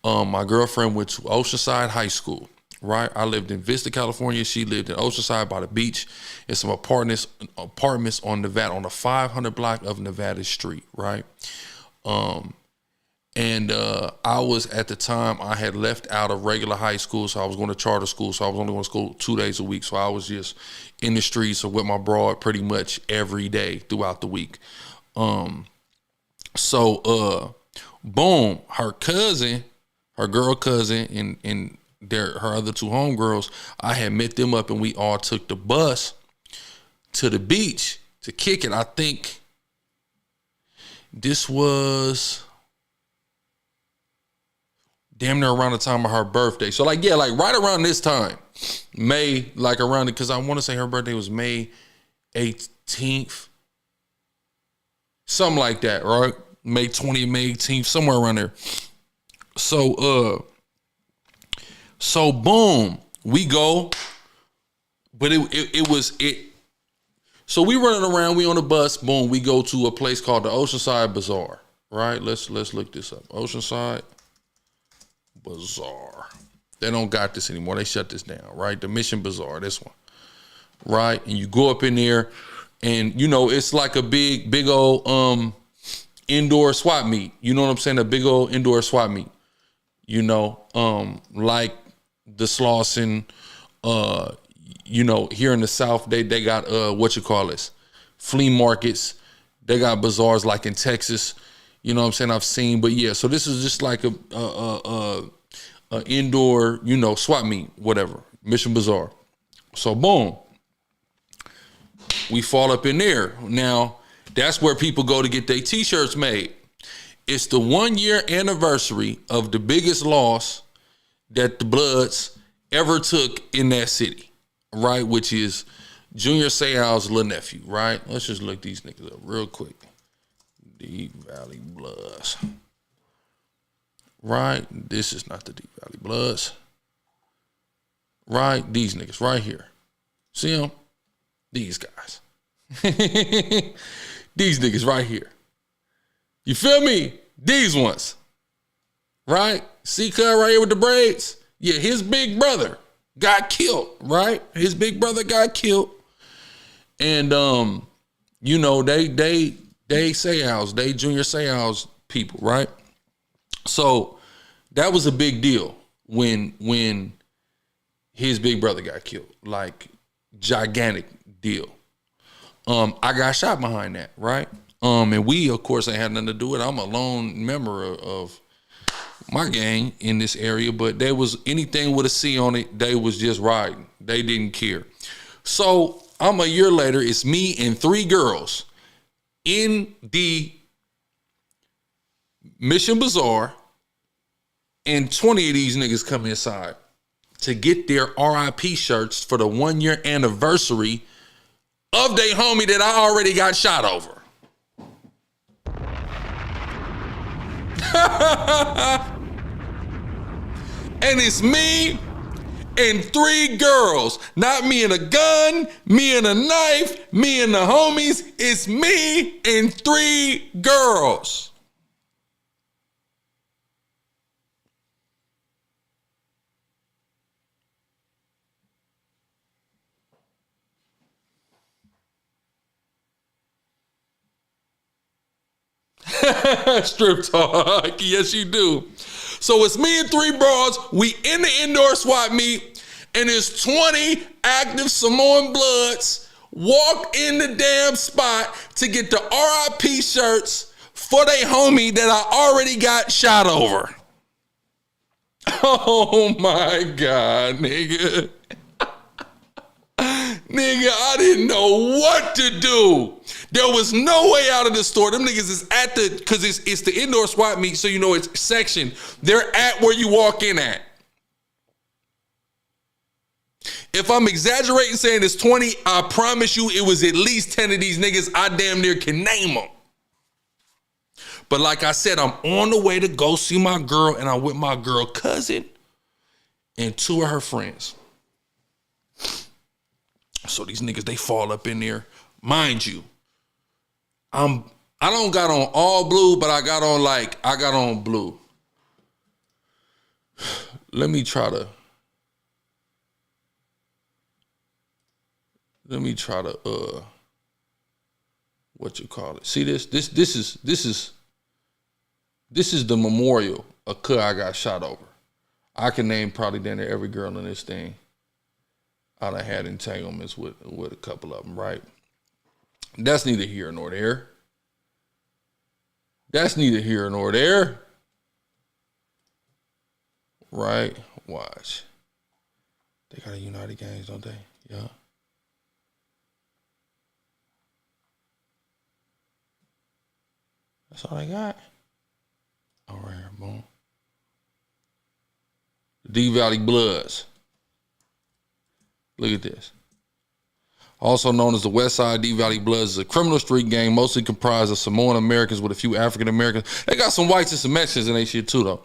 My girlfriend went to Oceanside High School, right? I lived in Vista, California. She lived in Oceanside by the beach in some apartments on Nevada, on the 500 block of Nevada Street, right? And I was, at the time, I had left out of regular high school, so I was going to charter school, so I was only going to school 2 days a week. So I was just in the streets or with my broad pretty much every day throughout the week. So boom, her girl cousin, and her other two homegirls, I had met them up, and we all took the bus to the beach to kick it. I think this was damn near around the time of her birthday. So like right around this time, May, like around it, because I want to say her birthday was May 18th. Something like that, right? May 20th, May 18th, somewhere around there. So boom, we go. But it was. So we running around, we on the bus, boom, we go to a place called the Oceanside Bazaar, right? Let's look this up. Oceanside Bazaar. They don't got this anymore. They shut this down, right? The Mission Bazaar, this one, right? And you go up in there, and you know it's like a big old indoor swap meet. You know what I'm saying? A big old indoor swap meet. You know, like the Slauson, you know, here in the South, they got flea markets. They got bazaars like in Texas. You know what I'm saying? I've seen, but yeah. So this is just like a indoor, you know, swap meet, whatever, Mission Bazaar. So boom, we fall up in there. Now that's where people go to get their T-shirts made. It's the 1 year anniversary of the biggest loss that the Bloods ever took in that city, right? Which is Junior Seau's little nephew, right? Let's just look these niggas up real quick. Deep Valley Bloods. Right? This is not the Deep Valley Bloods. Right? These niggas right here. See them? These guys. These niggas right here. You feel me? These ones. Right? See cuz right here with the braids? Yeah, his big brother got killed, right? His big brother got killed. And you know, they Seau's, they Junior Seau's people, right? So that was a big deal when his big brother got killed. Like gigantic deal. I got shot behind that, right? And we, of course, ain't had nothing to do with it. I'm a lone member of my gang in this area, but there was anything with a C on it, they was just riding. They didn't care. So I'm a year later, it's me and 3 girls in the Mission Bazaar, and 20 of these niggas come inside to get their RIP shirts for the 1 year anniversary of they homie that I already got shot over. And it's me and 3 girls. Not me and a gun, me and a knife, me and the homies. It's me and 3 girls. Strip talk. Yes, you do. So it's me and 3 bros. We in the indoor swap meet, and it's 20 active Samoan Bloods walk in the damn spot to get the RIP shirts for they homie that I already got shot over. Oh my God, nigga. Nigga, I didn't know what to do. There was no way out of the store. Them niggas is at the, because it's the indoor swap meet, so you know it's sectioned. They're at where you walk in at. If I'm exaggerating saying it's 20, I promise you it was at least 10 of these niggas. I damn near can name them. But like I said, I'm on the way to go see my girl, and I'm with my girl cousin and 2 of her friends. So these niggas, they fall up in there. Mind you, I don't got on all blue, but I got on blue. Let me try to what you call it? See this is the memorial of cuz I got shot over. I can name probably down there every girl in this thing. I done had entanglements with a couple of them, right? That's neither here nor there. That's neither here nor there. Right? Watch. They got a United Gangs, don't they? Yeah. That's all I got. All right, boom. The D Valley Bloods. Look at this. also known as the West Side D Valley Bloods, is a criminal street gang mostly comprised of Samoan Americans with a few African Americans. They got some whites and some Mexicans in their shit too, though.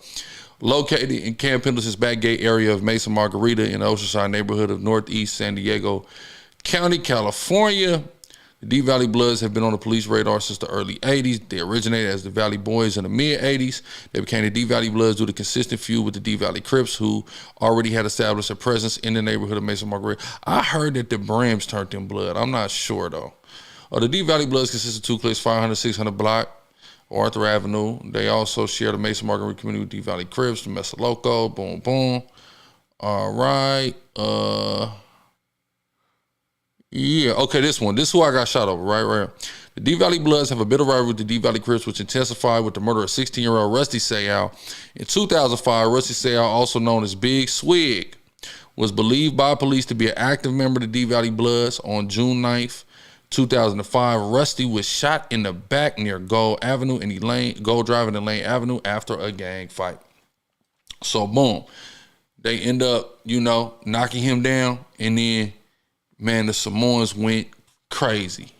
Located in Camp Pendleton's Backgate area of Mesa Margarita in the Oceanside neighborhood of Northeast San Diego County, California. The D Valley Bloods have been on the police radar since the early 80s. They originated as the Valley Boys in the mid-80s. They became the D Valley Bloods due to consistent feud with the D Valley Crips, who already had established a presence in the neighborhood of Mesa Margarita. I heard that the Brams turned them blood. I'm not sure, though. The D Valley Bloods consist of two cliques, 500, 600 block, Arthur Avenue. They also share the Mesa Margarita community with D Valley Crips, the Mesa Loco, boom, boom. All right. Yeah, okay, this one. This is who I got shot over, right. The D Valley Bloods have a bit of rivalry with the D Valley Crips, which intensified with the murder of 16-year-old Rusty Sayal. In 2005, Rusty Sayal, also known as Big Swig, was believed by police to be an active member of the D Valley Bloods. On June 9th, 2005, Rusty was shot in the back near Gold Drive and Elaine Avenue after a gang fight. So, boom. They end up, knocking him down, and then man, the Samoans went crazy.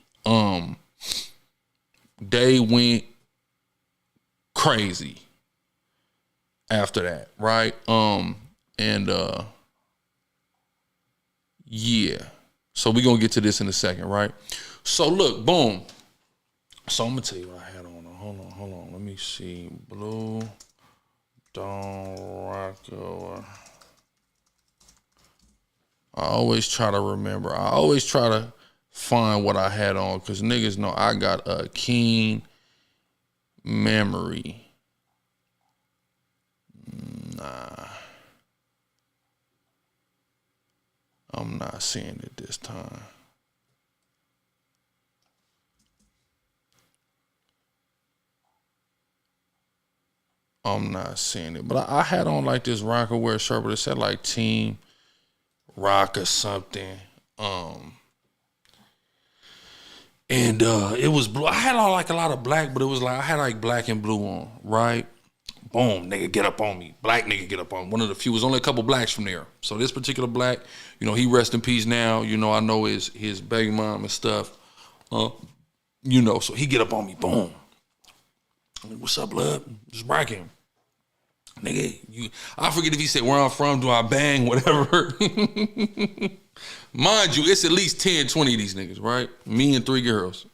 They went crazy after that, right? Yeah. So we're going to get to this in a second, right? So look, boom. So I'm going to tell you what I had on. Hold on. Let me see. Blue, Don't Rock. I always try to remember. I always try to find what I had on because niggas know I got a keen memory. Nah. I'm not seeing it this time. I'm not seeing it. But I had on like this Rockaware shirt, but it said like Team Rock or something. And it was blue. I had on like a lot of black, but it was like I had like black and blue on, right? Boom, nigga, get up on me. Black nigga, get up on me. One of the few. Was only a couple blacks from there. So this particular black, he rest in peace now. I know his baby mom and stuff. So he get up on me. Boom. I'm like, what's up, blood? Just rocking. Nigga, I forget if he said where I'm from, do I bang, whatever. Mind you, it's at least 10, 20 of these niggas, right? Me and 3 girls.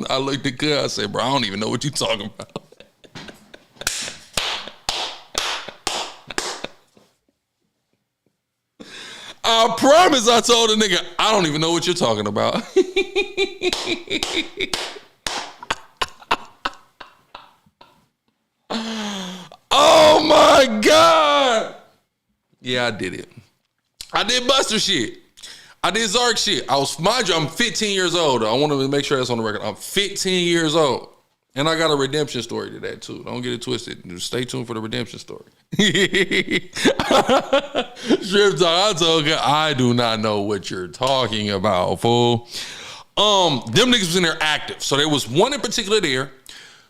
I looked at good, I said, bro, I don't even know what you talking about. I promise I told the nigga, I don't even know what you're talking about. Oh my God. Yeah, I did it. I did Buster shit. I did Zark shit. Mind you, I'm 15 years old. I want to make sure that's on the record. I'm 15 years old. And I got a redemption story to that too. Don't get it twisted. Just stay tuned for the redemption story. Strip talk. I told you, I do not know what you're talking about, fool. Them niggas was in there active. So there was one in particular there.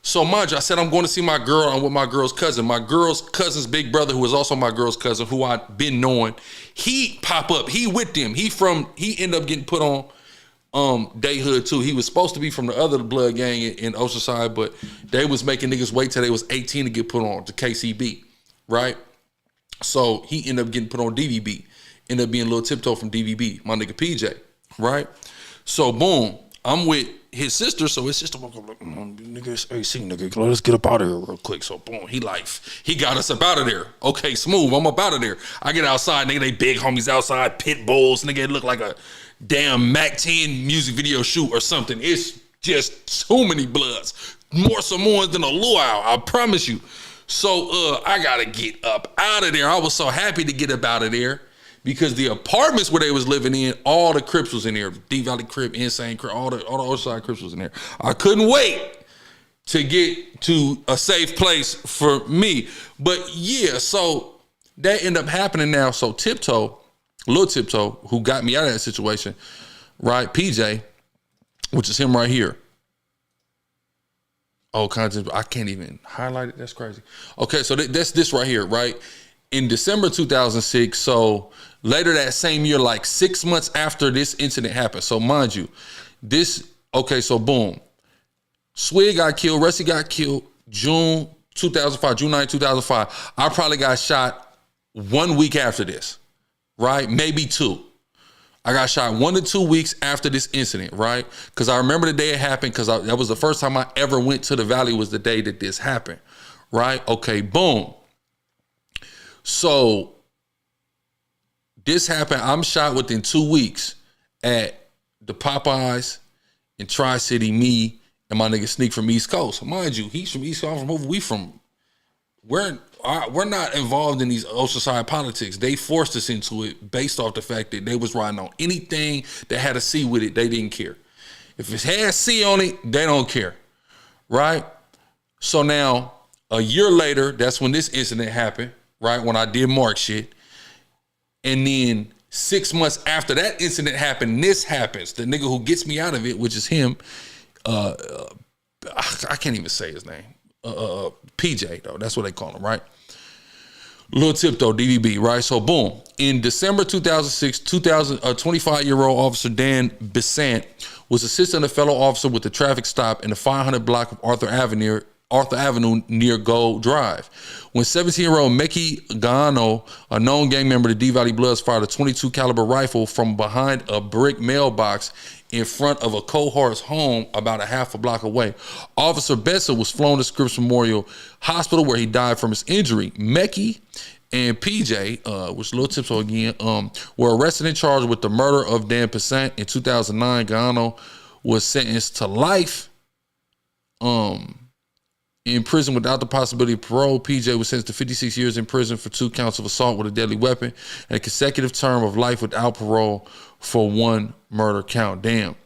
So mind you, I said I'm going to see my girl. I'm with my girl's cousin. My girl's cousin's big brother, who was also my girl's cousin, who I'd been knowing, he pop up. He with them. He ended up getting put on Day Hood too. He was supposed to be from the other blood gang in Oceanside, but they was making niggas wait till they was 18 to get put on to KCB, right? So he ended up getting put on DVB. Ended up being Lil Tiptoe from DVB, my nigga PJ, right? So boom, I'm with his sister, so his sister was like, nigga, it's AC, nigga, let's get up out of here real quick. So boom, he got us up out of there. Okay, smooth, I'm up out of there. I get outside, nigga, they big homies outside, pit bulls, nigga, it look like a damn Mac 10 music video shoot or something. It's just so many bloods. More Samoans than a luau, I promise you. So I gotta get up out of there. I was so happy to get up out of there because the apartments where they was living in, all the Crips was in there. D Valley Crip, Insane Crip, all the Oceanside Crips was in there. I couldn't wait to get to a safe place for me. But yeah, so that ended up happening now. So Tiptoe, Lil Tiptoe, who got me out of that situation, right? PJ, which is him right here. Oh, content, I can't even highlight it. That's crazy. Okay, so that's this right here, right? in December 2006, so later that same year, like 6 months after this incident happened. So mind you, so boom. Swig got killed, Rusty got killed June 2005, June 9, 2005. I probably got shot 1 week after this, right? Maybe 2. I got shot 1 to 2 weeks after this incident, right? Because I remember the day it happened, because that was the first time I ever went to the Valley, was the day that this happened, right? Okay, boom. So this happened. I'm shot within 2 weeks at the Popeyes in Tri-City, me and my nigga Sneak from East Coast. Mind you, he's from East Coast. We're not involved in these Oceanside politics. They forced us into it based off the fact that they was riding on anything that had a C with it. They didn't care. If it had C on it, they don't care, right? So now, a year later, that's when this incident happened, right? When I did Mark shit. And then 6 months after that incident happened, this happens. The nigga who gets me out of it, which is him, I can't even say his name. PJ, though. That's what they call him, right? Lil Tiptoe, DVB, right? So, boom. In December 2006, 25-year-old Officer Dan Besant was assisting a fellow officer with a traffic stop in the 500 block of Arthur Avenue near Gold Drive, when 17-year-old Meki Gano, a known gang member of the D Valley Bloods, fired a .22 caliber rifle from behind a brick mailbox in front of a cohort's home about a half a block away. Officer Besser was flown to Scripps Memorial Hospital, where he died from his injury. Meki and PJ, which Lil Tiptoe again, were arrested and charged with the murder of Dan Besant. In 2009, Gano was sentenced to life. In prison without the possibility of parole. PJ was sentenced to 56 years in prison for 2 counts of assault with a deadly weapon and a consecutive term of life without parole for 1 murder count. Damn.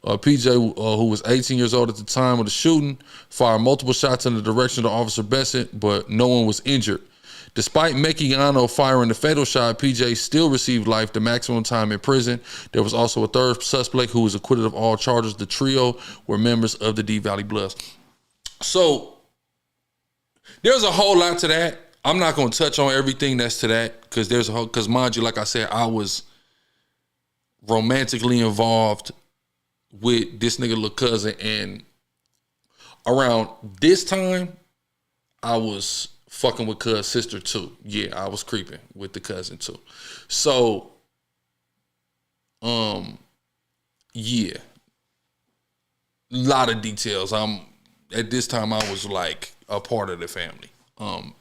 PJ, who was 18 years old at the time of the shooting, fired multiple shots in the direction of Officer Besant, but no one was injured. Despite Mekiano firing the fatal shot, PJ still received life, the maximum time in prison. There was also a third suspect who was acquitted of all charges. The trio were members of the D Valley Bloods. So there's a whole lot to that. I'm not going to touch on everything that's to that, because mind you, like I said, I was romantically involved with this nigga little cousin, and around this time, I was fucking with cuz sister too. Yeah, I was creeping with the cousin too. So, yeah, a lot of details. At this time, I was like a part of the family.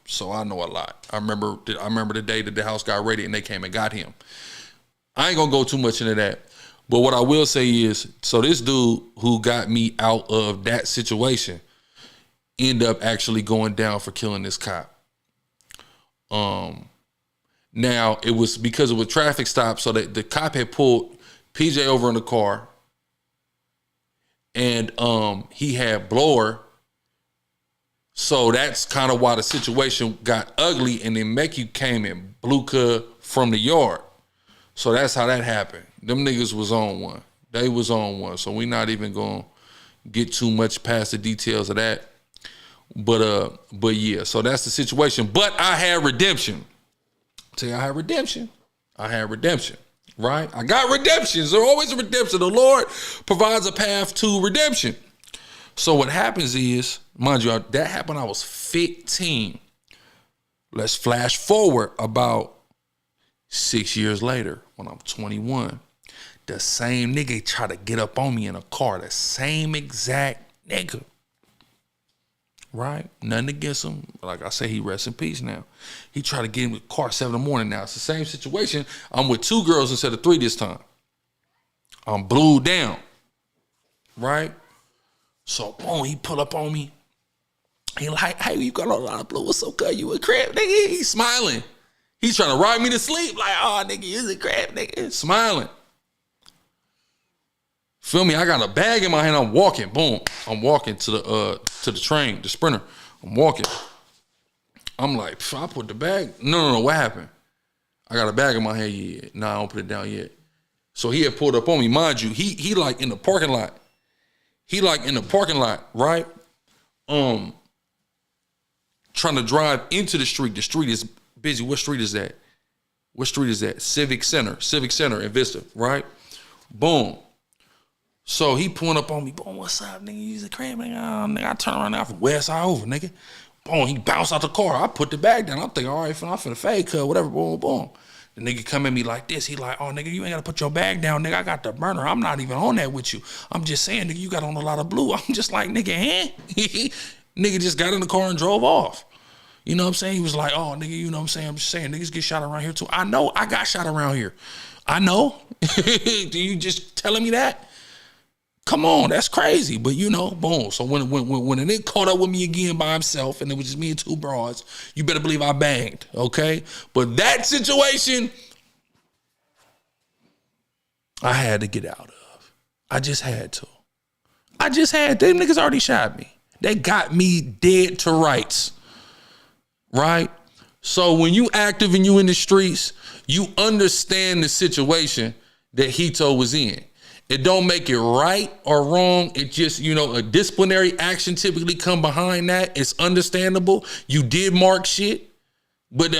So I know a lot. I remember the day that the house got ready and they came and got him. I ain't gonna go too much into that. But what I will say is, so this dude who got me out of that situation ended up actually going down for killing this cop. Now it was because of a traffic stop, so that the cop had pulled PJ over in the car. And he had blower. So that's kind of why the situation got ugly. And then Meki came and blew cuz from the yard. So that's how that happened. Them niggas was on one. They was on one. So we not even going to get too much past the details of that. But yeah, so that's the situation. But I had redemption. Tell you, I had redemption. Right? I got redemption. There's always a redemption. The Lord provides a path to redemption. So what happens is, mind you, that happened when I was 15. Let's flash forward about 6 years later when I'm 21. The same nigga tried to get up on me in a car. The same exact nigga. Right? Nothing against him. Like I say, he rests in peace now. He tried to get in the car 7 in the morning now. It's the same situation. I'm with 2 girls instead of 3 this time. I'm blued down. Right? So, boom, he pull up on me. He like, hey, you got a lot of blue. What's up, cuz? You a crab, nigga? He's smiling. He's trying to ride me to sleep. Like, oh, nigga, you a crab, nigga. Smiling. Feel me? I got a bag in my hand. I'm walking. Boom. I'm walking to the train, the Sprinter. I'm walking. I'm like, I put the bag. No. What happened? I got a bag in my hand. Yeah. Nah, I don't put it down yet. So he had pulled up on me. Mind you, he like in the parking lot. Right? Trying to drive into the street. The street is Busy, what street is that? What street is that? Civic Center in Vista, right? Boom. So he pulling up on me. Boom, what's up, nigga? You the crib, nigga? Nigga, I turn around now from West Side over, nigga. Boom, he bounced out the car. I put the bag down. I'm thinking, all right, I'm finna fade cut, whatever, boom, boom. The nigga come at me like this. He like, oh, nigga, you ain't gotta put your bag down, nigga. I got the burner. I'm not even on that with you. I'm just saying, nigga, you got on a lot of blue. I'm just like, nigga, nigga just got in the car and drove off. You know what I'm saying? He was like, oh, nigga, you know what I'm saying? I'm just saying, niggas get shot around here too. I know I got shot around here. I know. Do you just telling me that? Come on, that's crazy. But you know, boom. So when a nigga caught up with me again by himself and it was just me and two broads, you better believe I banged, okay? But that situation, I had to get out of. I just had to. Them niggas already shot me. They got me dead to rights, right? So when you active and you in the streets, you understand the situation that Hito was in. It don't make it right or wrong. It just, you know, a disciplinary action typically come behind that. It's understandable. You did mark shit, but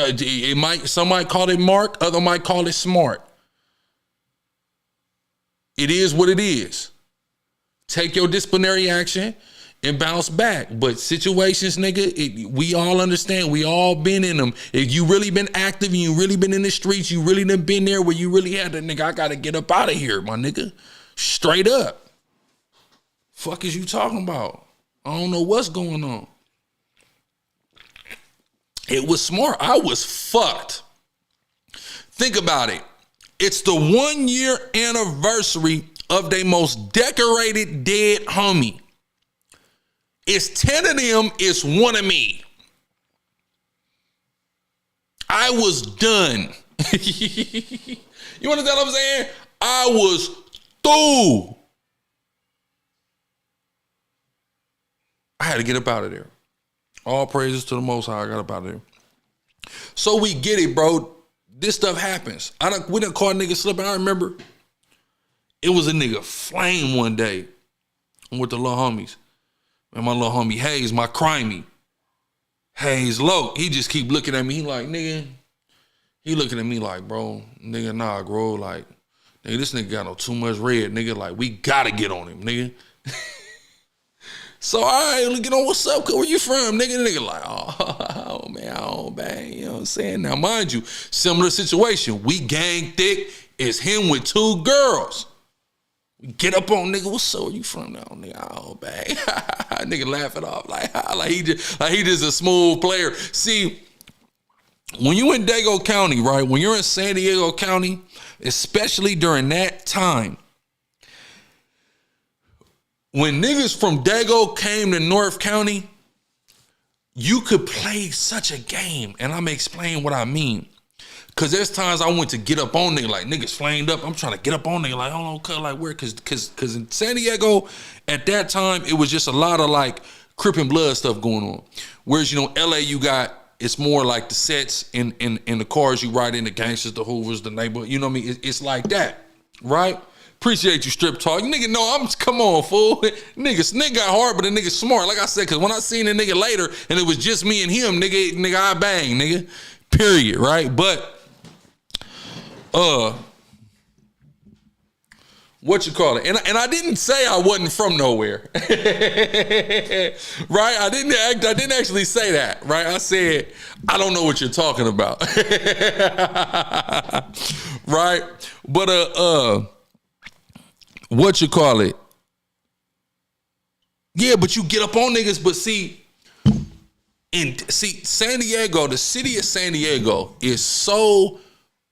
some might call it mark, other might call it smart. It is what it is. Take your disciplinary action and bounce back. But situations, nigga, we all understand. We all been in them. If you really been active and you really been in the streets, you really done been there where you really had to, nigga, I gotta get up out of here, my nigga. Straight up. Fuck is you talking about? I don't know what's going on. It was smart. I was fucked. Think about it. It's the 1 year anniversary of their most decorated dead homie. It's 10 of them, it's one of me. I was done. You understand what I'm saying? I was through. I had to get up out of there. All praises to the Most High. I got up out of there. So we get it, bro. This stuff happens. We done caught niggas slipping. I remember it was a nigga flame one day with the little homies. And my little homie Hayes, my crimey. Hayes Loke, he just keep looking at me. He like, nigga, he looking at me like, bro, nigga, nah, bro, like, nigga, this nigga got no too much red, nigga. Like, we gotta get on him, nigga. So, all right, let's get on. What's up? Where you from, nigga? The nigga like, oh, man, I don't bang. You know what I'm saying? Now, mind you, similar situation. We gang thick. It's him with two girls. We get up on nigga. What's up? Where you from now, nigga? I don't bang. Nigga laugh it off like he just a smooth player. See, when you in Dago County, right? When you're in San Diego County, especially during that time, when niggas from Dago came to North County, you could play such a game. And I'm explaining what I mean. Cause there's times I went to get up on nigga, like niggas flamed up. I'm trying to get up on nigga, like, hold on, cuz, like where? Cause in San Diego, at that time, it was just a lot of like Crip and Blood stuff going on. Whereas, you know, LA, it's more like the sets in the cars you ride in, the gangsters, the Hoovers, the neighborhood, you know what I mean? It's like that, right? Appreciate you, Strip Talk. Nigga, no, come on, fool. Nigga got hard, but the nigga smart. Like I said, because when I seen the nigga later and it was just me and him, nigga, I bang, nigga. Period, right? But, what you call it? And I didn't say I wasn't from nowhere. Right? I didn't actually say that, right? I said, I don't know what you're talking about. Right? But, what you call it? Yeah, but you get up on niggas, but see, San Diego, the city of San Diego is so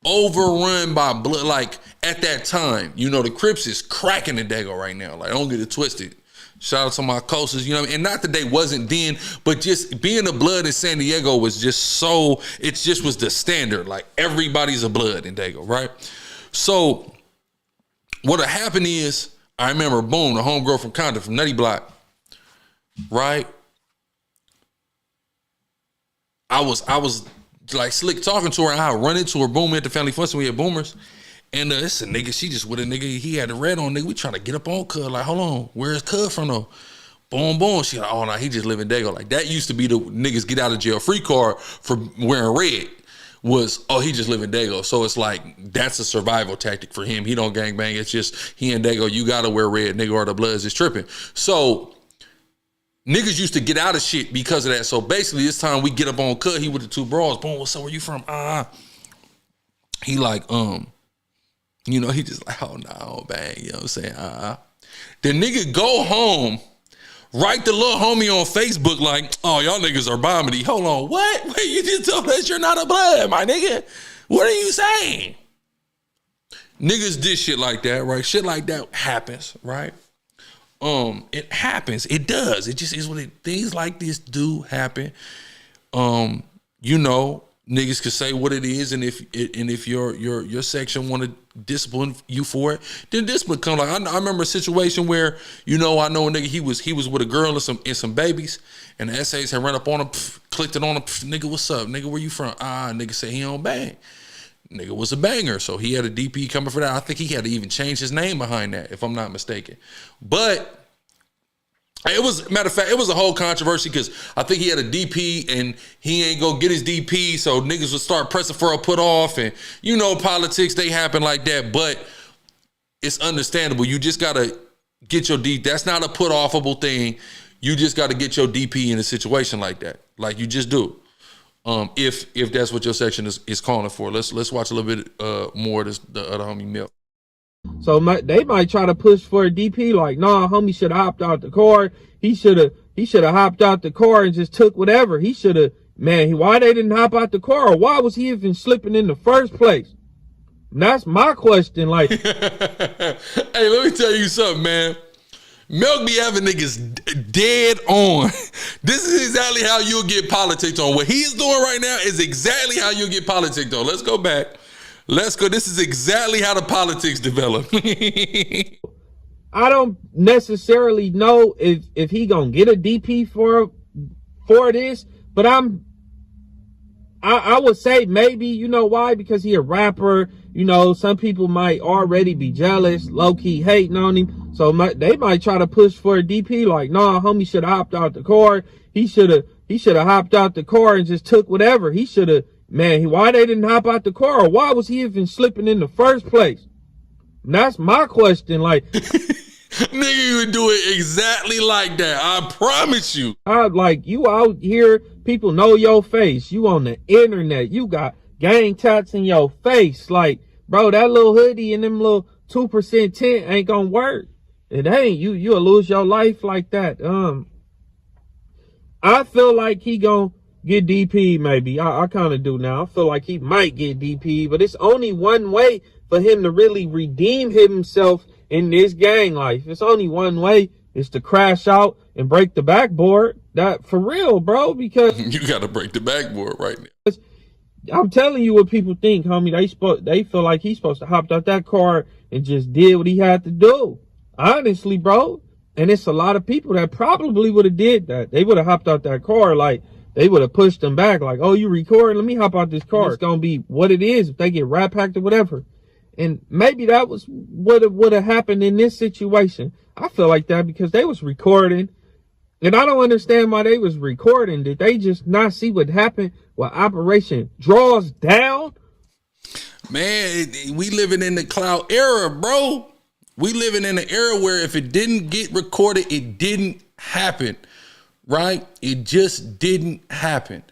overrun by blood. Like at that time, you know, the Crips is cracking the Dago right now. Like, don't get it twisted. Shout out to my coasters, you know what I mean? And not that they wasn't then, but just being a blood in San Diego was just so, it just was the standard. Like everybody's a blood in Dago, right? So what'll happen is, I remember, boom, the homegirl from Compton, from Nutty Block, right? I was like slick talking to her, and I run into her, boom, at the family function, we had boomers. And it's a nigga, she just with a nigga, he had the red on, nigga. We trying to get up on Cuz, like, hold on, where's Cuz from though? Boom, boom. She like, oh no, he just live in Dago. Like that used to be the niggas get out of jail free card for wearing red. was, oh, he just live in Dago. So it's like, that's a survival tactic for him. He don't gangbang. It's just, he in Dago, you gotta wear red, nigga, or the Bloods is tripping. So niggas used to get out of shit because of that. So basically this time we get up on cut, he with the two bras, boom, what's up, where you from? He like, you know, he just like, oh, no, I don't bang, you know what I'm saying? The nigga go home, write the little homie on Facebook like, oh, y'all niggas are bombing me. Hold on, what? Wait, you just told us you're not a Blood, my nigga. What are you saying? Niggas did shit like that, right? Shit like that happens, right? It happens. It does. It just is what it, things like this do happen. You know, niggas could say what it is, and if your section want to discipline you for it, then discipline come. Like I remember a situation where, you know, I know a nigga, he was with a girl and some babies, and the essays had run up on him, clicked it on him, nigga, what's up? Nigga, where you from? Nigga said he don't bang. Nigga was a banger, so he had a DP coming for that. I think he had to even change his name behind that, if I'm not mistaken. But it was, matter of fact, it was a whole controversy because I think he had a DP and he ain't gonna get his DP, so niggas would start pressing for a put off, and you know, politics, they happen like that. But it's understandable. You just gotta get your D. That's not a put offable thing. You just gotta get your DP in a situation like that. Like you just do. If that's what your section is calling for. Let's watch a little bit more of this, the other homie Milk. So they might try to push for a DP like, nah, homie should have hopped out the car. He should have hopped out the car and just took whatever. He should have, man, why they didn't hop out the car? Or why was he even slipping in the first place? And that's my question. Like, hey, let me tell you something, man. Milk be having niggas dead on. This is exactly how you'll get politics on. What he's doing right now is exactly how you'll get politics on. Let's go back. Let's go. This is exactly how the politics develop. I don't necessarily know if he gonna get a DP for this, but I would say maybe, you know why? Because he a rapper. You know, some people might already be jealous, low-key hating on him. So they might try to push for a DP like, nah, homie should have hopped out the car. He should have hopped out the car and just took whatever. He should have, man, why they didn't hop out the car? Or why was he even slipping in the first place? And that's my question. Like, nigga, you would do it exactly like that. I promise you. You out here, people know your face. You on the internet. You got gang tats in your face. Like, bro, that little hoodie and them little 2% tint ain't gonna work. It ain't. You'll lose your life like that. I feel like he gonna get DP maybe. I kind of do now. I feel like he might get DP, but it's only one way for him to really redeem himself in this gang life. It's only one way. It's to crash out and break the backboard. That for real, bro, because you got to break the backboard right now. I'm telling you what people think, homie. They feel like he's supposed to hop out that car and just did what he had to do. Honestly, bro. And it's a lot of people that probably would have did that. They would have hopped out that car, like they would have pushed them back, like, oh, you recording? Let me hop out this car. It's gonna be what it is if they get rat packed or whatever. And maybe that was what would have happened in this situation. I feel like that because they was recording. And I don't understand why they was recording. Did they just not see what happened when Operation Draws Down? Man, we living in the cloud era, bro. We living in an era where if it didn't get recorded, it didn't happen, right? It just didn't happen.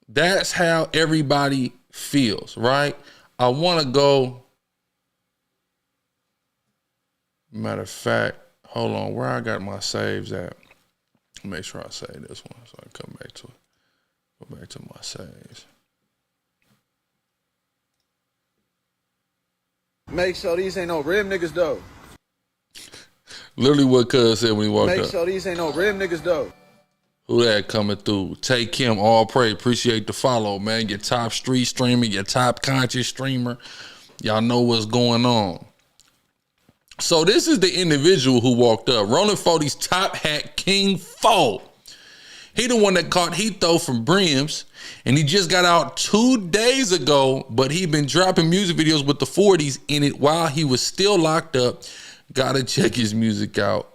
That's how everybody feels, right? I want to go. Matter of fact, hold on, where I got my saves at? Make sure I save this one so I can come back to it. Go back to my saves. Make sure these ain't no rim niggas though. Literally what Cuz said when he walked up. Make sure these ain't no rim niggas though. Who that coming through? Take him, all pray. Appreciate the follow, man. Your top street streamer, your top conscious streamer. Y'all know what's going on. So this is the individual who walked up. Rolling 40's top hat, King Fo. He the one that caught heat though from Brams, and he just got out 2 days ago, but he been dropping music videos with the 40s in it while he was still locked up. Gotta check his music out.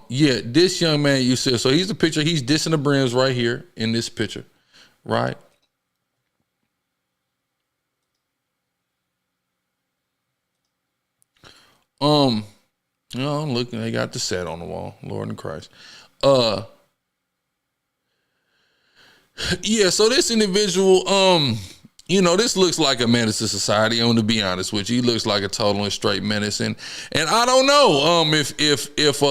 Yeah, this young man, you said, so he's the picture, he's dissing the Brams right here in this picture, right? You know, I'm looking, they got the set on the wall, Lord in Christ. Yeah, so this individual, you know, this looks like a menace to society. I'm gonna be honest with you. He looks like a total and straight menace. And I don't know if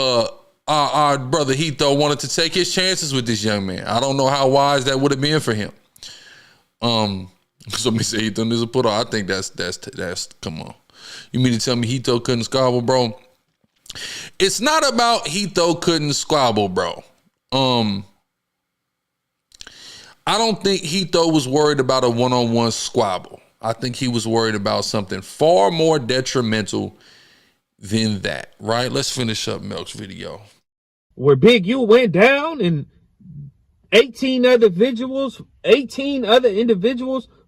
our brother Heath wanted to take his chances with this young man. I don't know how wise that would have been for him. Somebody say Heath is a put on. I think that's come on. You mean to tell me Heath couldn't squabble, bro? It's not about Heath couldn't squabble, bro. I don't think Heath was worried about a one-on-one squabble. I think he was worried about something far more detrimental than that, right? Let's finish up Melk's video. Where Big U went down and 18 other individuals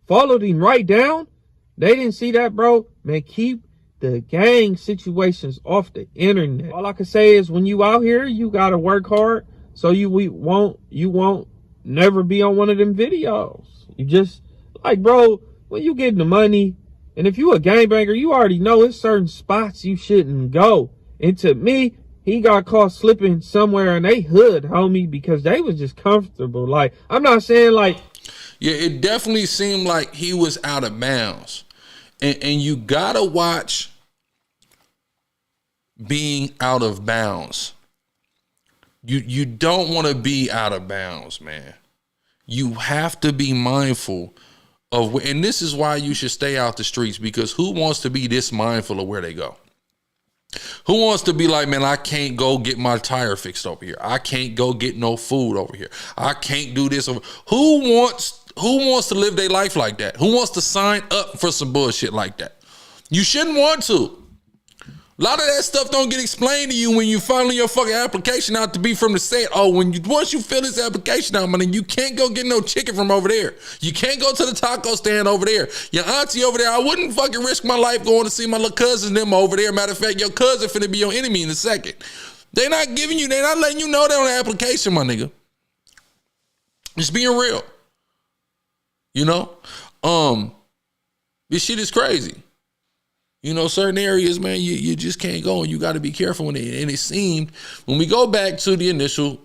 followed him right down. They didn't see that, bro. Man, keep the gang situations off the internet. All I can say is when you out here, you gotta work hard so you won't never be on one of them videos. You just like, bro, when you getting the money, and if you a gangbanger, you already know it's certain spots you shouldn't go. And to me, he got caught slipping somewhere in they hood, homie, because they was just comfortable. Like, I'm not saying like, yeah, it definitely seemed like he was out of bounds. And you gotta watch being out of bounds. You don't want to be out of bounds, man. You have to be mindful of, and this is why you should stay out the streets, because who wants to be this mindful of where they go? Who wants to be like, man, I can't go get my tire fixed over here. I can't go get no food over here. I can't do this over. Who wants to live their life like that? Who wants to sign up for some bullshit like that? You shouldn't want to. A lot of that stuff don't get explained to you when you filing your fucking application out to be from the state. Oh, once you fill this application out, man, you can't go get no chicken from over there. You can't go to the taco stand over there. Your auntie over there, I wouldn't fucking risk my life going to see my little cousins them over there. Matter of fact, your cousin finna be your enemy in a second. They're not letting you know that on the application, my nigga. Just being real. You know? This shit is crazy. You know, certain areas, man, you just can't go, and you got to be careful. And it seemed, when we go back to the initial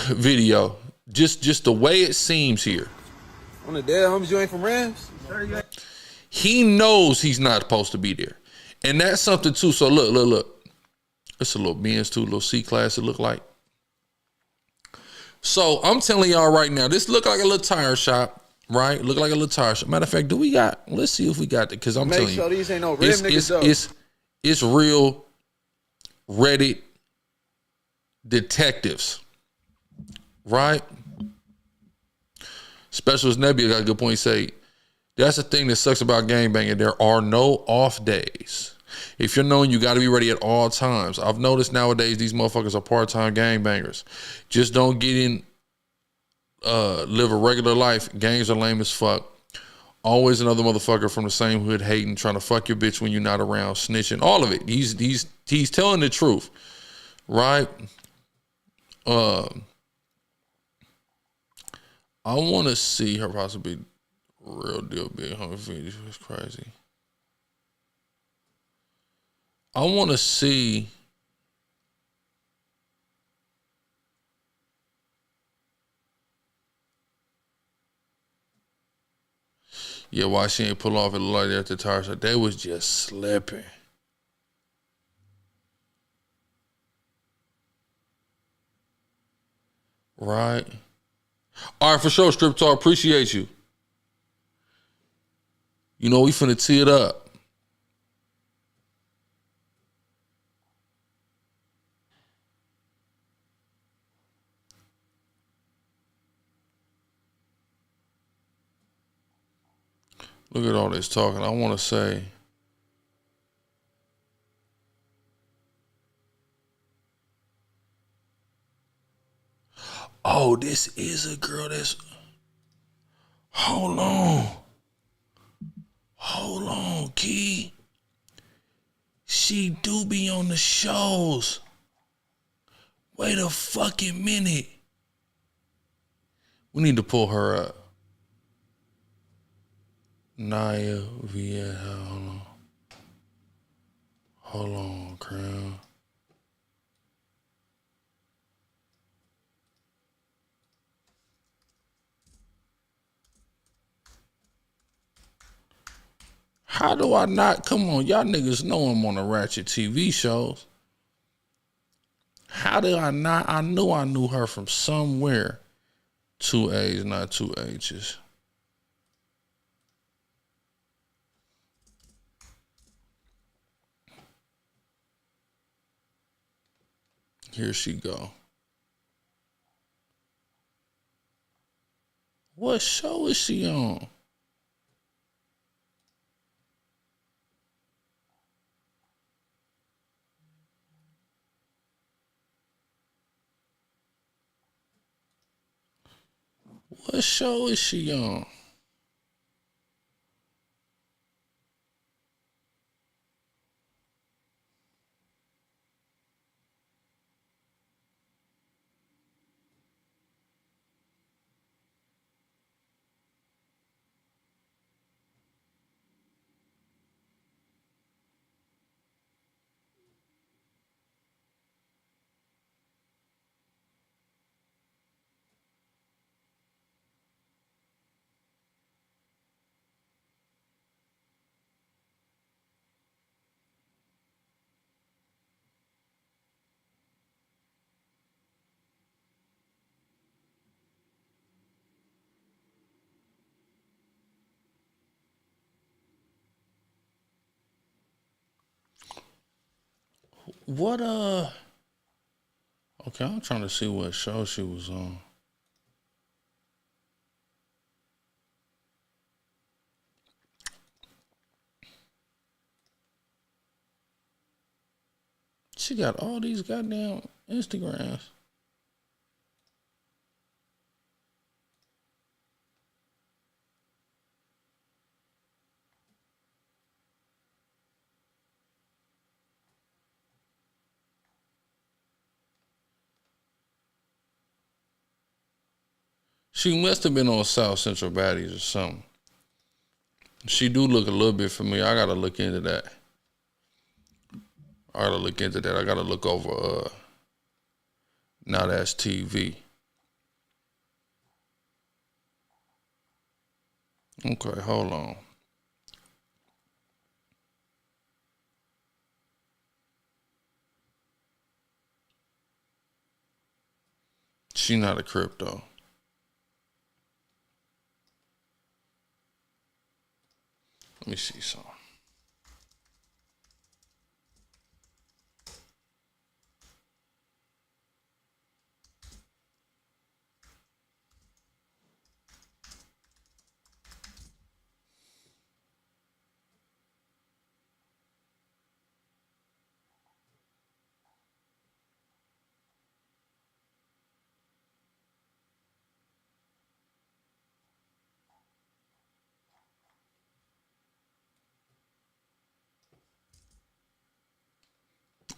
video, just the way it seems here. On the dead homies, you ain't from Rams? He knows he's not supposed to be there. And that's something, too. So, look. It's a little Benz, too, a little C-Class, it look like. So, I'm telling y'all right now, this look like a little tire shop. Right, look like a little tire shop. Matter of fact, let's see if we got it, because I'm telling you, these ain't no rim niggas though. It's real Reddit detectives, right? Specialist Nebula got a good point. He say, that's the thing that sucks about gangbanging. There are no off days. If you're known, you got to be ready at all times. I've noticed nowadays these motherfuckers are part-time gangbangers. Just don't get in. Live a regular life. Gangs are lame as fuck. Always another motherfucker from the same hood hating, trying to fuck your bitch when you're not around, snitching, all of it. He's telling the truth, right? I want to see her possibly real deal big $150. It's crazy. I want to see. Yeah, why she ain't pull off it like that at the tire shop? They was just slipping. Right. All right, for sure, Strip Talk. Appreciate you. You know, we finna tee it up. Look at all this talking. I want to say, oh, this is a girl that's, hold on, Key. She do be on the shows. Wait a fucking minute. We need to pull her up. Naya via, hold on. Hold on, Crayon. How do I not? Come on, y'all niggas know I'm on the Ratchet TV shows. How did I not? I knew her from somewhere. 2 A's, not 2 H's. Here she go. What show is she on? What show is she on? What okay, I'm trying to see what show she was on. She got all these goddamn Instagrams. She must have been on South Central Baddies or something. She do look a little bit familiar. I gotta look into that. I gotta look over Now That's TV. Okay, hold on. She not a crypto. Let me see something.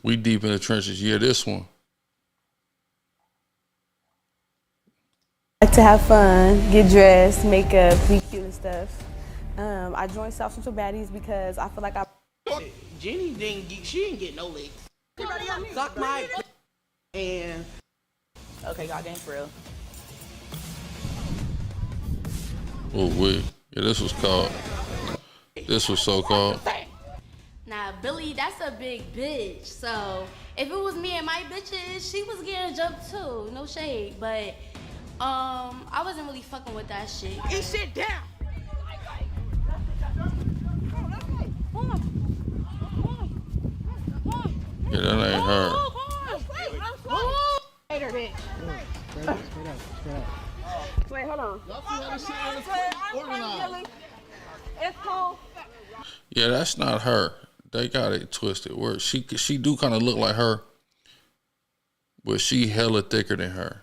We deep in the trenches. Yeah, this one. Like to have fun, get dressed, makeup, be cute and stuff. I joined South Central Baddies because I feel like Jenny didn't get no licks. Suck my and okay, y'all game for real. Oh, wait. Yeah, this was called. This was so called. Nah, Billy, that's a big bitch. So if it was me and my bitches, she was getting jumped too. No shade, but I wasn't really fucking with that shit. get shit down. Yeah, that ain't her. Later, bitch. Wait, hold on. It's cool. Yeah, that's not her. They got it twisted. Where she do kind of look like her, but she hella thicker than her.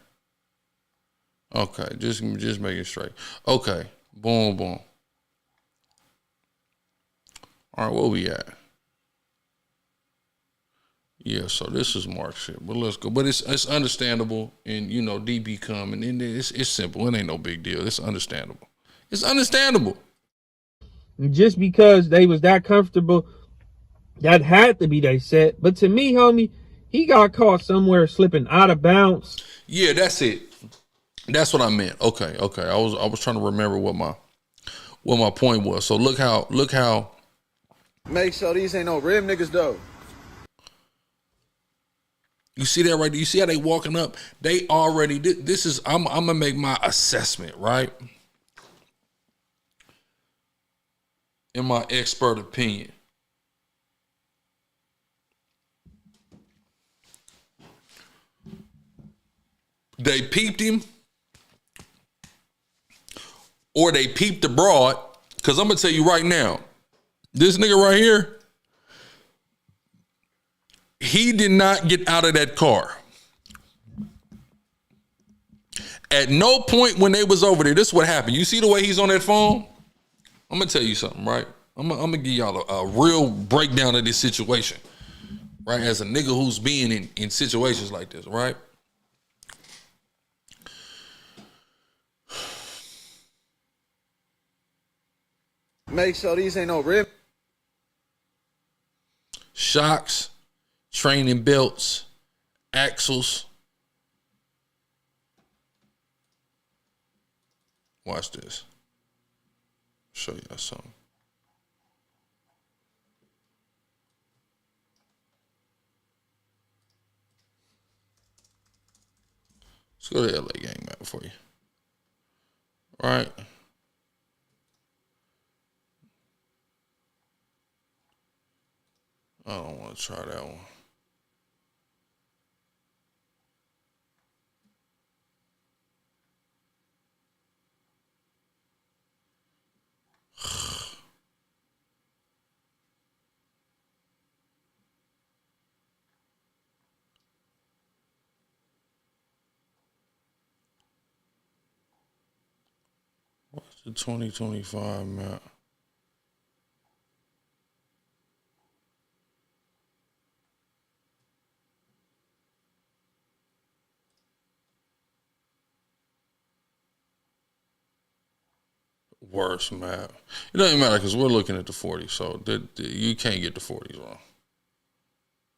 Okay, just make it straight. Okay, boom, boom. All right, where we at? Yeah, so this is Mark shit, but let's go. But it's understandable, and you know DB coming, and it's simple. It ain't no big deal. It's understandable. It's understandable. Just because they was that comfortable That had to be they set. But to me, homie, he got caught somewhere slipping out of bounds. Yeah, that's it. That's what I meant. Okay. I was trying to remember what my point was. So look how. Make sure these ain't no rim niggas though. You see that right there? You see how they walking up? They already did. This is, I'm gonna make my assessment, right? In my expert opinion. They peeped him, or they peeped the broad. Because I'm gonna tell you right now, this nigga right here, he did not get out of that car. At no point when they was over there, this is what happened. You see the way he's on that phone? I'm gonna tell you something, right? I'm gonna give y'all a real breakdown of this situation, right? As a nigga who's being in situations like this, right? Make sure these ain't no rim. Shocks, training belts, axles. Watch this. Show y'all something. Let's go to LA gang map for you. All right. I don't want to try that one. What's the 2025 map? Worst map. It doesn't matter because we're looking at the 40s, so you can't get the 40s wrong.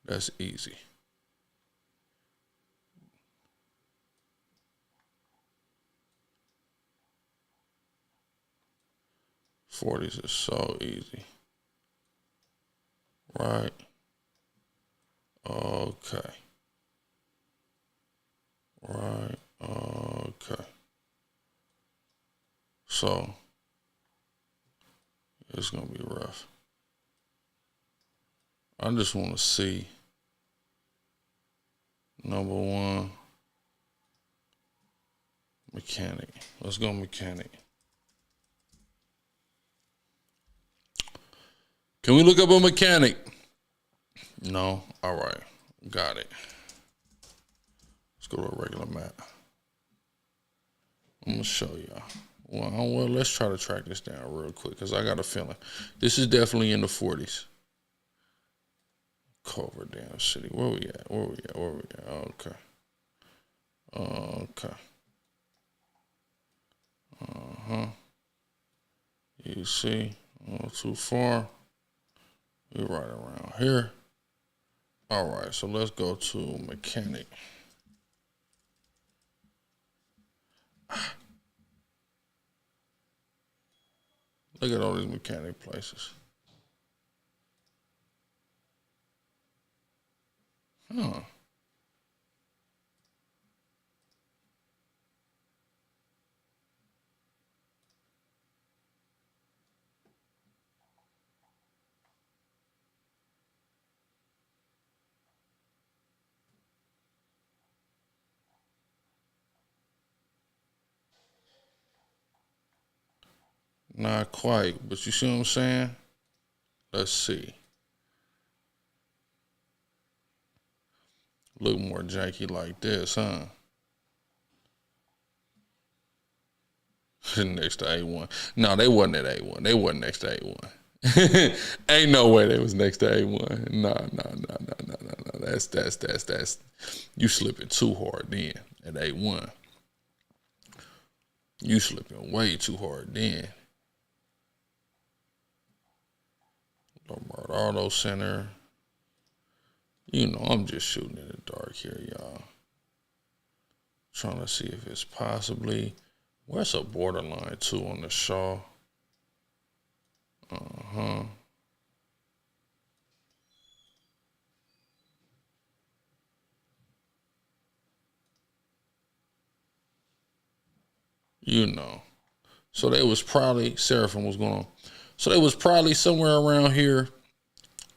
That's easy. '40s is so easy. Right. Okay. Right. Okay. So it's gonna be rough. I just want to see number one, mechanic. Let's go mechanic. Can we look up a mechanic? No. All right. Got it. Let's go to a regular map. I'm gonna show y'all. Well, let's try to track this down real quick because I got a feeling this is definitely in the 40s. Culver Dam City. Where we at? Okay. Okay. You see, not too far. We're right around here. All right, so let's go to mechanic. Look at all these mechanic places. Huh. Not quite, but you see what I'm saying? Let's see. Look more janky like this, huh? Next to A1. No, they wasn't at A1. They wasn't next to A1. Ain't no way they was next to A1. No. That's you slipping too hard then at A1. You slipping way too hard then. Auto Center. You know, I'm just shooting in the dark here, y'all. Trying to see if it's possibly, where's a borderline too on the Shaw? You know. So they was probably, Seraphim was going on. So they was probably somewhere around here.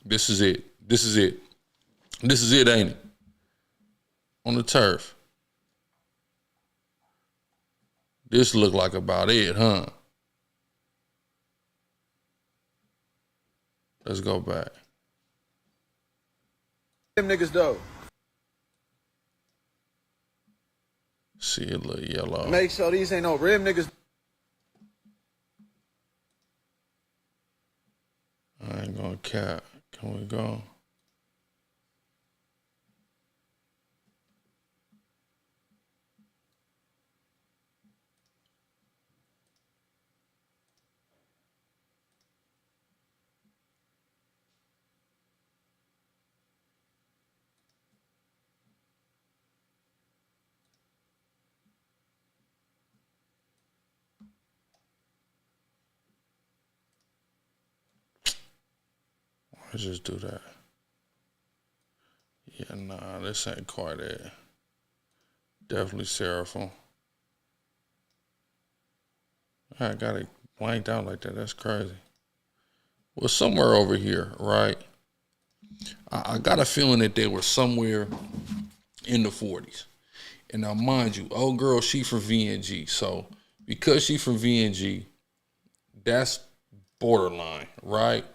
This is it. This is it. This is it, ain't it? On the turf. This look like about it, huh? Let's go back. Them niggas though. See a little yellow. Make sure these ain't no rim niggas. I ain't gonna cap. Can we go? Let's just do that. Yeah, nah, this ain't quite it. Definitely Seraphim. I got it blanked out like that. That's crazy. Well, somewhere over here, right? I got a feeling that they were somewhere in the 40s. And now, mind you, old girl, she from VNG. So because she from VNG, that's borderline, right?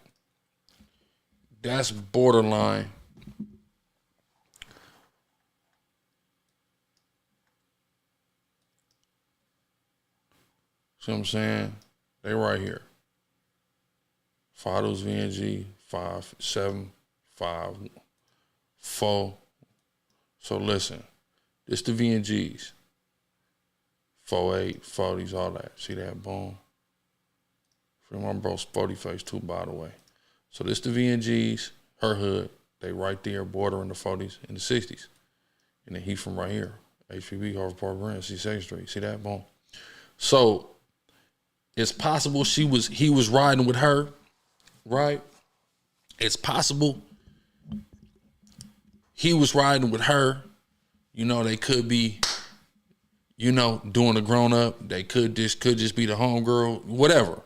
That's borderline. See what I'm saying? They right here. Fathers VNG 5, 7, 5, 4. So listen, this the VNGs. 4, 8, 40s, all that. See that? Boom. From my bro Sporty Face too, by the way. So this the VNGs, her hood. They right there, bordering the 40s and the 60s. And then he from right here. HPB, Harvard Park Brams, see 2nd Street. See that? Boom. So it's possible he was riding with her, right? It's possible he was riding with her. You know, they could be, you know, doing a grown up. They could just be the homegirl, whatever.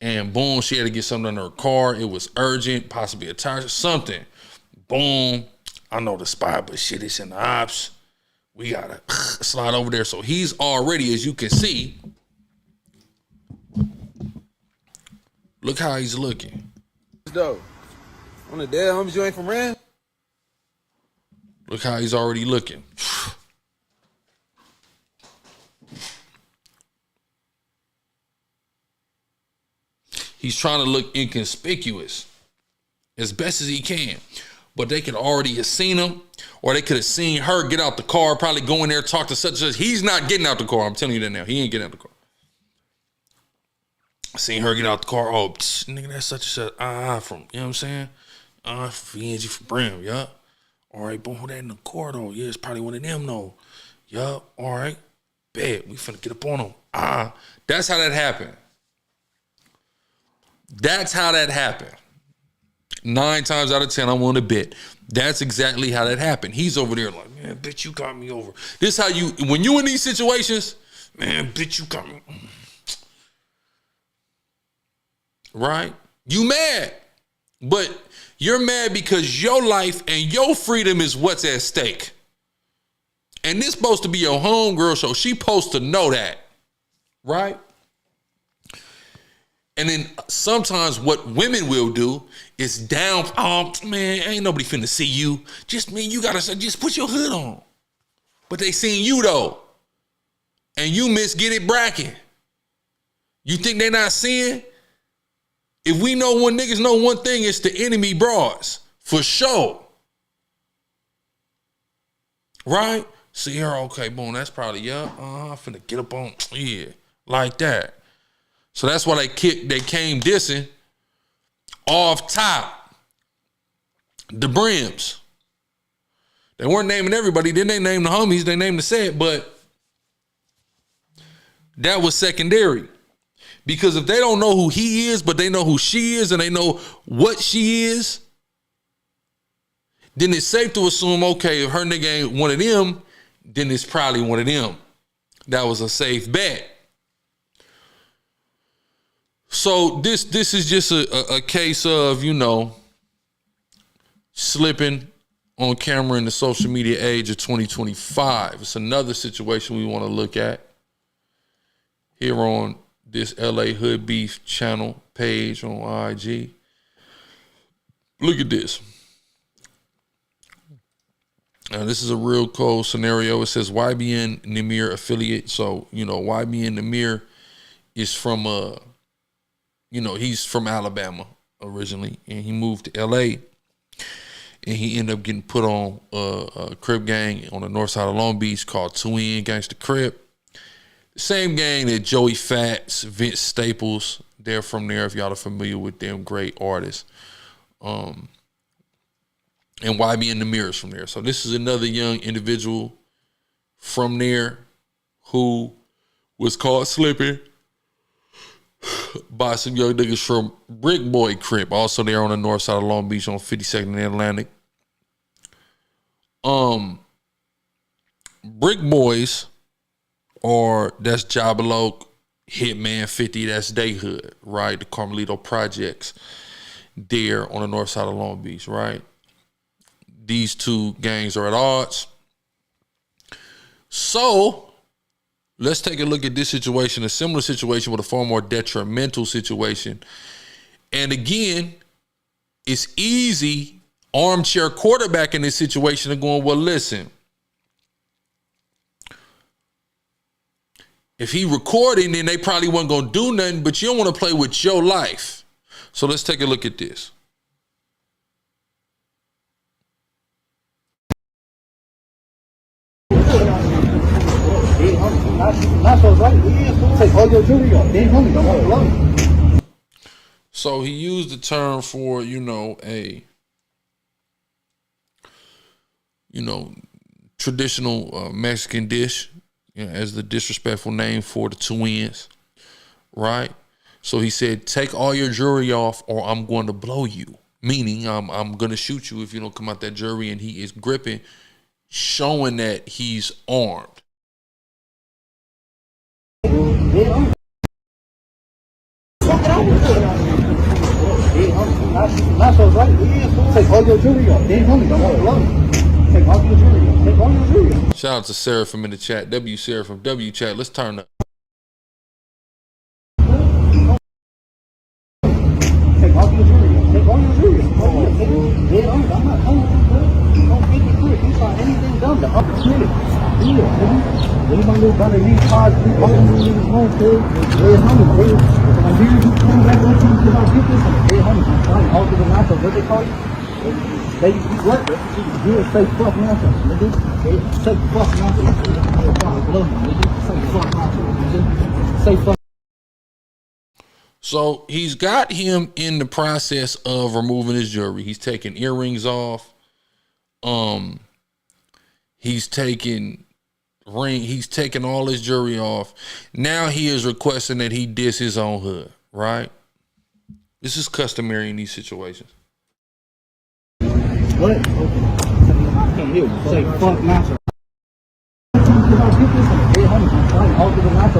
And boom, she had to get something in her car. It was urgent, possibly a tire, something. Boom, I know the spot, but shit, it's in the ops. We gotta slide over there. So he's already, as you can see, look how he's looking. Though. On the dead homies you ain't from Rams? Look how he's already looking. He's trying to look inconspicuous as best as he can. But they could already have seen him, or they could have seen her get out the car, probably go in there, talk to such and such. He's not getting out the car. I'm telling you that now. He ain't getting out the car. Seen her get out the car. Oh, nigga, that's such and such. From, you know what I'm saying? From VNG from Brams, yup. All right, boom, who that in the car, though? Yeah, it's probably one of them, though. Yup, all right. Bet, we finna get up on them. That's how that happened. That's how that happened. 9 times out of 10, I'm willing to bet. That's exactly how that happened. He's over there like, man, bitch, you got me over. This how you, when you in these situations, man, bitch, you got me. Right? You mad. But you're mad because your life and your freedom is what's at stake. And this supposed to be your homegirl, so she supposed to know that. Right? And then sometimes what women will do is down, oh, man, ain't nobody finna see you. Just, man, you gotta just put your hood on. But they seen you, though. And you get it bracking. You think they not seeing? If we know one, niggas know one thing, it's the enemy broads. For sure. Right? See her, okay, boom, that's probably, yeah, finna get up on, yeah, like that. So that's why they came dissing off top, the Brams. They weren't naming everybody. Then they named the homies. They named the set, but that was secondary. Because if they don't know who he is, but they know who she is and they know what she is, then it's safe to assume, okay, if her nigga ain't one of them, then it's probably one of them. That was a safe bet. So this is just a case of, you know, slipping on camera in the social media age of 2025. It's another situation we want to look at here on this LA Hood Beef channel page on IG. Look at this. Now, this is a real cold scenario. It says YBN Namir affiliate. So, you know, YBN Namir is from, you know, he's from Alabama originally, and he moved to LA, and he ended up getting put on a Crip gang on the north side of Long Beach called Twin Gangsta Crip. Same gang that Joey Fats, Vince Staples, they're from there, if y'all are familiar with them, great artists. And YB and the Mirrors from there. So this is another young individual from there who was caught slipping by some young niggas from Brick Boy Crip, also there on the north side of Long Beach on 52nd and Atlantic. Brick Boys, or that's Jabaloke, Hitman 50, that's they hood, right? The Carmelito Projects there on the north side of Long Beach, right? These two gangs are at odds. So let's take a look at this situation, a similar situation with a far more detrimental situation. And again, it's easy, armchair quarterback in this situation, and going, well, listen, if he recording, then they probably wasn't going to do nothing, but you don't want to play with your life. So let's take a look at this. So he used the term for, you know, a, you know, traditional Mexican dish, you know, as the disrespectful name for the twins, right? So he said, take all your jewelry off or I'm going to blow you. Meaning I'm going to shoot you if you don't come out that jewelry, and he is gripping, showing that he's armed. Shout out to Seraphim in the chat. W Seraphim, W chat. Let's turn up. So he's got him in the process of removing his jewelry. He's taking earrings off. He's taking all his jewelry off. Now he is requesting that he diss his own hood, right? This is customary in these situations. What? I can't hear you. Say fuck master.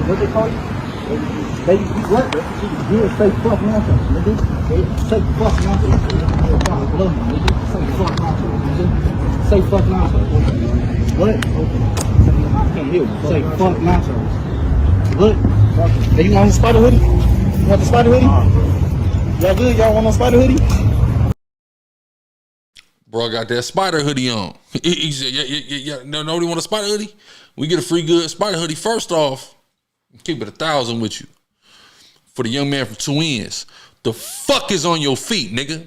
What they call you? They what? You say fuck master. Say fuck master. Say fuck master. Say fuck master. What? I can't hear you. Say fuck master. What? Hey, you want the spider hoodie? You want the spider hoodie? Y'all good? Y'all want no spider hoodie? Bro got that spider hoodie on. He said, yeah. No, nobody want a spider hoodie? We get a free good spider hoodie. First off, keep it 1,000 with you. For the young man from Twins, the fuck is on your feet, nigga?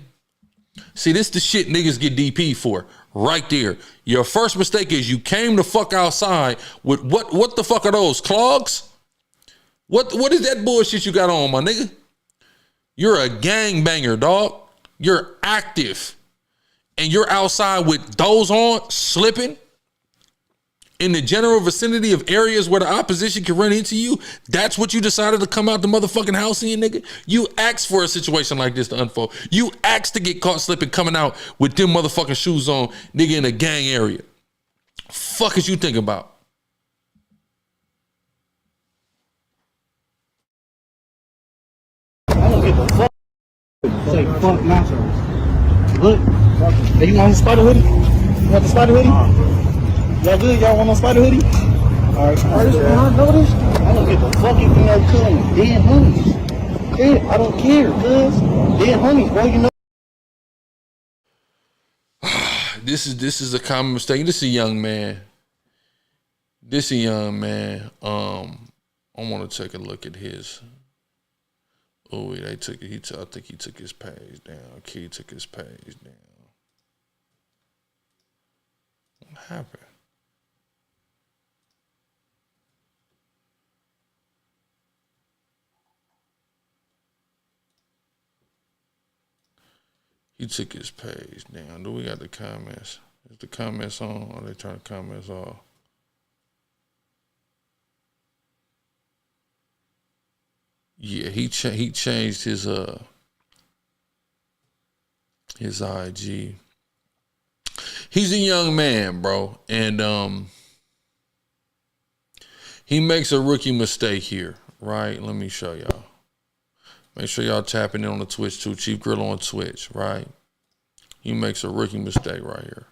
See, this the shit niggas get DP for. Right there. Your first mistake is you came the fuck outside with what the fuck are those? Clogs? What is that bullshit you got on, my nigga? You're a gangbanger, dog. you're active, and you're outside with those on, slipping in the general vicinity of areas where the opposition can run into you, that's what you decided to come out the motherfucking house in, nigga? You asked for a situation like this to unfold. You asked to get caught slipping coming out with them motherfucking shoes on, nigga, in a gang area. Fuck is you thinking about? I don't give a fuck. Say fuck nonsense. Look, hey, you want a spider hoodie? You want the spider hoodie? Y'all good? Y'all want no spider hoodie? Alright, I know this. I don't give a fuck if you know killing dead homies. Yeah, I don't care, cuz. Dead homies, boy, you know. This is a common mistake. This is a young man. I want to take a look at his. Oh, they took it. I think he took his page down. Key took his page down. What happened? He took his page down. Do we got the comments? Is the comments on? Or are they turning the comments off? Yeah, he changed his IG. He's a young man, bro, and he makes a rookie mistake here, right? Let me show y'all. Make sure y'all tapping in on the Twitch too. Chief Grill on Twitch, right? He makes a rookie mistake right here.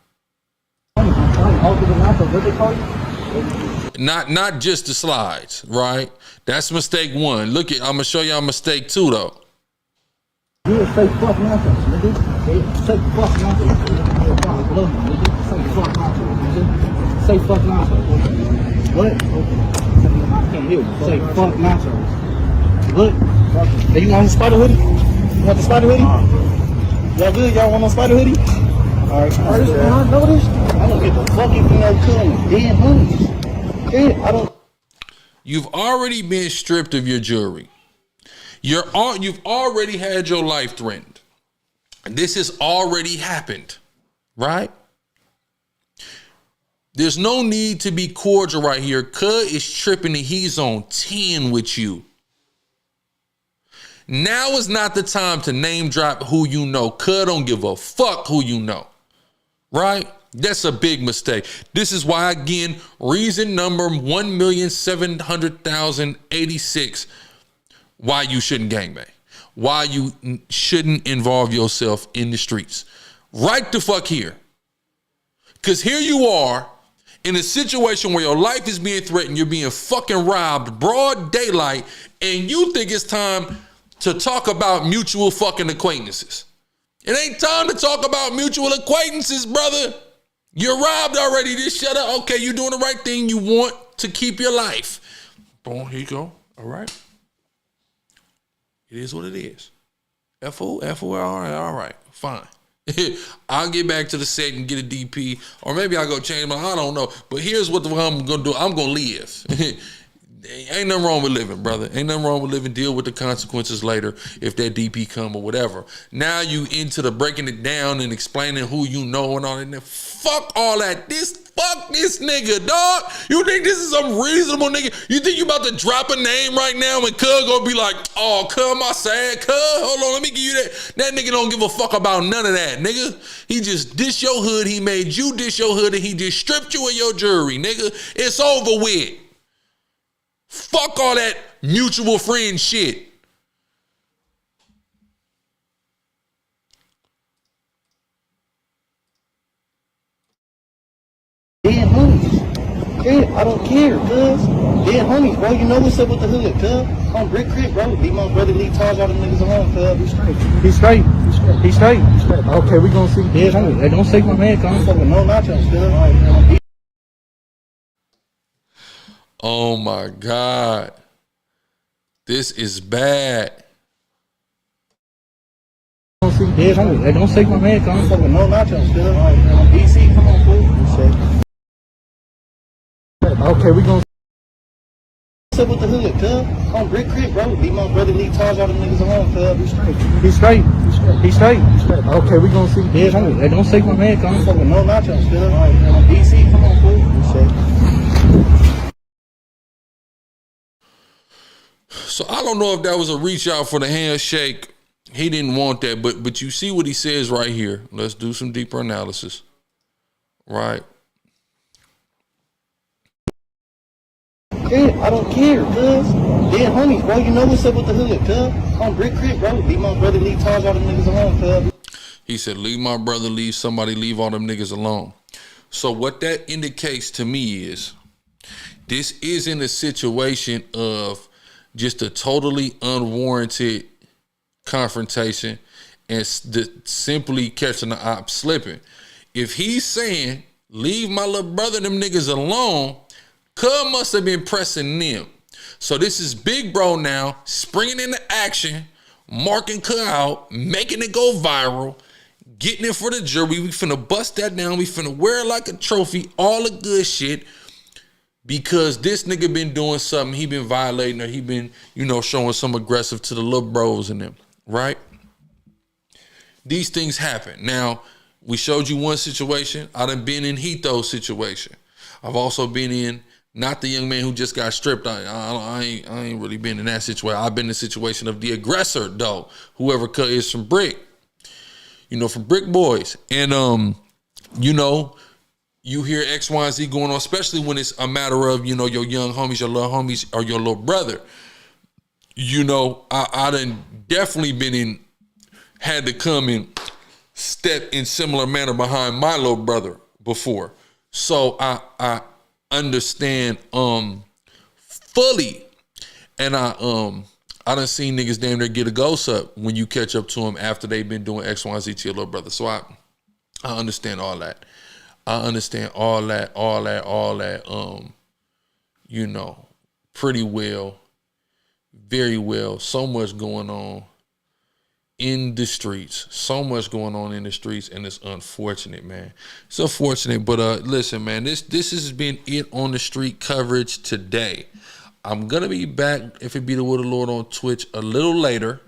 Not just the slides, right? That's mistake one. Look at, I'm gonna show y'all mistake two though. You say fuck nonsense, nigga. Say fuck nonsense. Say fuck nonsense. Say fuck nonsense. What? I can't hear you. Say fuck nonsense. Look. Hey, you want a spider hoodie? You want the spider hoodie? Y'all good? Y'all want no spider hoodie? Alright, I know this. I don't give a fuck if you know killing dead homies. Yeah, I don't. You've already been stripped of your jewelry. You've already had your life threatened. This has already happened, right? There's no need to be cordial right here. Cuz is tripping and he's on 10 with you. Now is not the time to name drop who you know. Cuz don't give a fuck who you know, right? That's a big mistake. This is why, again, reason number 1,700,086 why you shouldn't gangbang, why you shouldn't involve yourself in the streets. Right the fuck here. Because here you are in a situation where your life is being threatened, you're being fucking robbed, broad daylight, and you think it's time to talk about mutual fucking acquaintances. It ain't time to talk about mutual acquaintances, brother. You're robbed already. Just shut up. Okay, you're doing the right thing. You want to keep your life. Boom, here you go. All right. It is what it is. F-O-R, all right, fine. I'll get back to the set and get a DP, or maybe I'll go change my, I don't know. But here's what I'm going to do. I'm going to live. Ain't nothing wrong with living, brother. Ain't nothing wrong with living. Deal with the consequences later if that DP come or whatever. Now you into the breaking it down and explaining who you know and all that. Fuck all that. Fuck this nigga, dog. You think this is some reasonable nigga? You think you about to drop a name right now and Cuz gonna be like, oh, Cuz, my sad Cuz? Hold on, let me give you that. That nigga don't give a fuck about none of that, nigga. He just dish your hood. He made you dish your hood and he just stripped you of your jewelry, nigga. It's over with. Fuck all that mutual friend shit. Dead homies. Yeah, I don't care, cuz. Dead homies, bro. You know what's up with the hood, cuz. On Brick Crip, bro. Leave my brother Lee Taj all them niggas alone, cuz. He's straight. He's straight. Okay, we gonna see. Dead homies. Hey, don't shake my man, cuz. I'm fucking no nachos, cuz. Oh my God. This is bad. Dead homies. Hey, don't shake my man, cuz. I'm fucking no nachos, cuz. DC, come on, fool. Okay, we gonna What's up with the hood, cuz? On Brick Creek, bro. Leave my brother, leave Taj, all them niggas alone, cuz. He's straight. He's straight. Okay, we gonna see. Yeah, homie. Hey, don't shake my man, cuz. Fucking no nachos, cuz. All right, man. DC, come on, fool. So I don't know if that was a reach out for the handshake. He didn't want that, but you see what he says right here. Let's do some deeper analysis. Right. Yeah, I don't care, cuz. Yeah, homies, bro. You know what's up with the hood, cuz. On Brick Creek, bro. Leave my brother, leave Taj, all them niggas alone, cuz. He said, leave my brother, leave somebody, leave all them niggas alone. So what that indicates to me is this isn't a situation of just a totally unwarranted confrontation and simply catching the op slipping. If he's saying, leave my little brother, them niggas alone, Cub must have been pressing them. So this is Big Bro now springing into action, marking Cub out, making it go viral, getting it for the jury. We finna bust that down. We finna wear it like a trophy, all the good shit. Because this nigga been doing something, he been violating, or he been, showing some aggressive to the little bros in them, right? These things happen. Now, we showed you one situation. I done been in Hito's situation. I've also been in, not the young man who just got stripped. I ain't really been in that situation. I've been in the situation of the aggressor, though, whoever is from Brick, from Brick Boys. And, you hear X, Y, and Z going on, especially when it's a matter of, your young homies, your little homies, or your little brother. I done definitely had to come and step in similar manner behind my little brother before. So I understand fully. And I done seen niggas damn near get a ghost up when you catch up to them after they've been doing X, Y, and Z to your little brother. So I understand all that. I understand all that, pretty well, very well. So much going on in the streets. And it's unfortunate, man. It's unfortunate, but listen, man, this has been it on the street coverage today. I'm going to be back, if it be the will of the Lord, on Twitch a little later.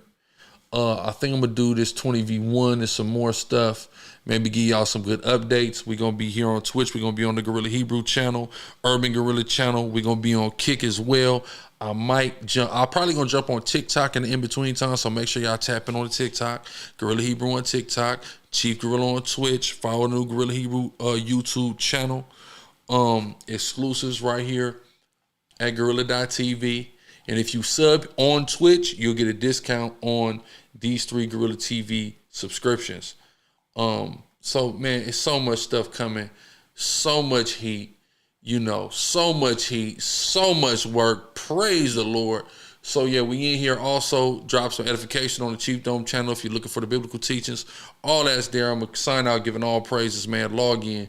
I think I'm going to do this 20v1 and some more stuff. Maybe give y'all some good updates. We're going to be here on Twitch. We're going to be on the GRLA Hebrew channel, Urban Gorilla channel. We're going to be on Kick as well. I'm probably going to jump on TikTok in the in-between time, so make sure y'all tap in on the TikTok. GRLA Hebrew on TikTok, Chief Gorilla on Twitch. Follow the new GRLA Hebrew YouTube channel. Exclusives right here at GRLA.TV. And if you sub on Twitch, you'll get a discount on these 3 GRLA TV subscriptions. So man, it's so much stuff coming, so much heat, so much heat, so much work. Praise the Lord. So yeah, we in here. Also drop some edification on the Chief Dome channel if you're looking for the biblical teachings. All that's there. I'm gonna sign out giving all praises, man. Log in.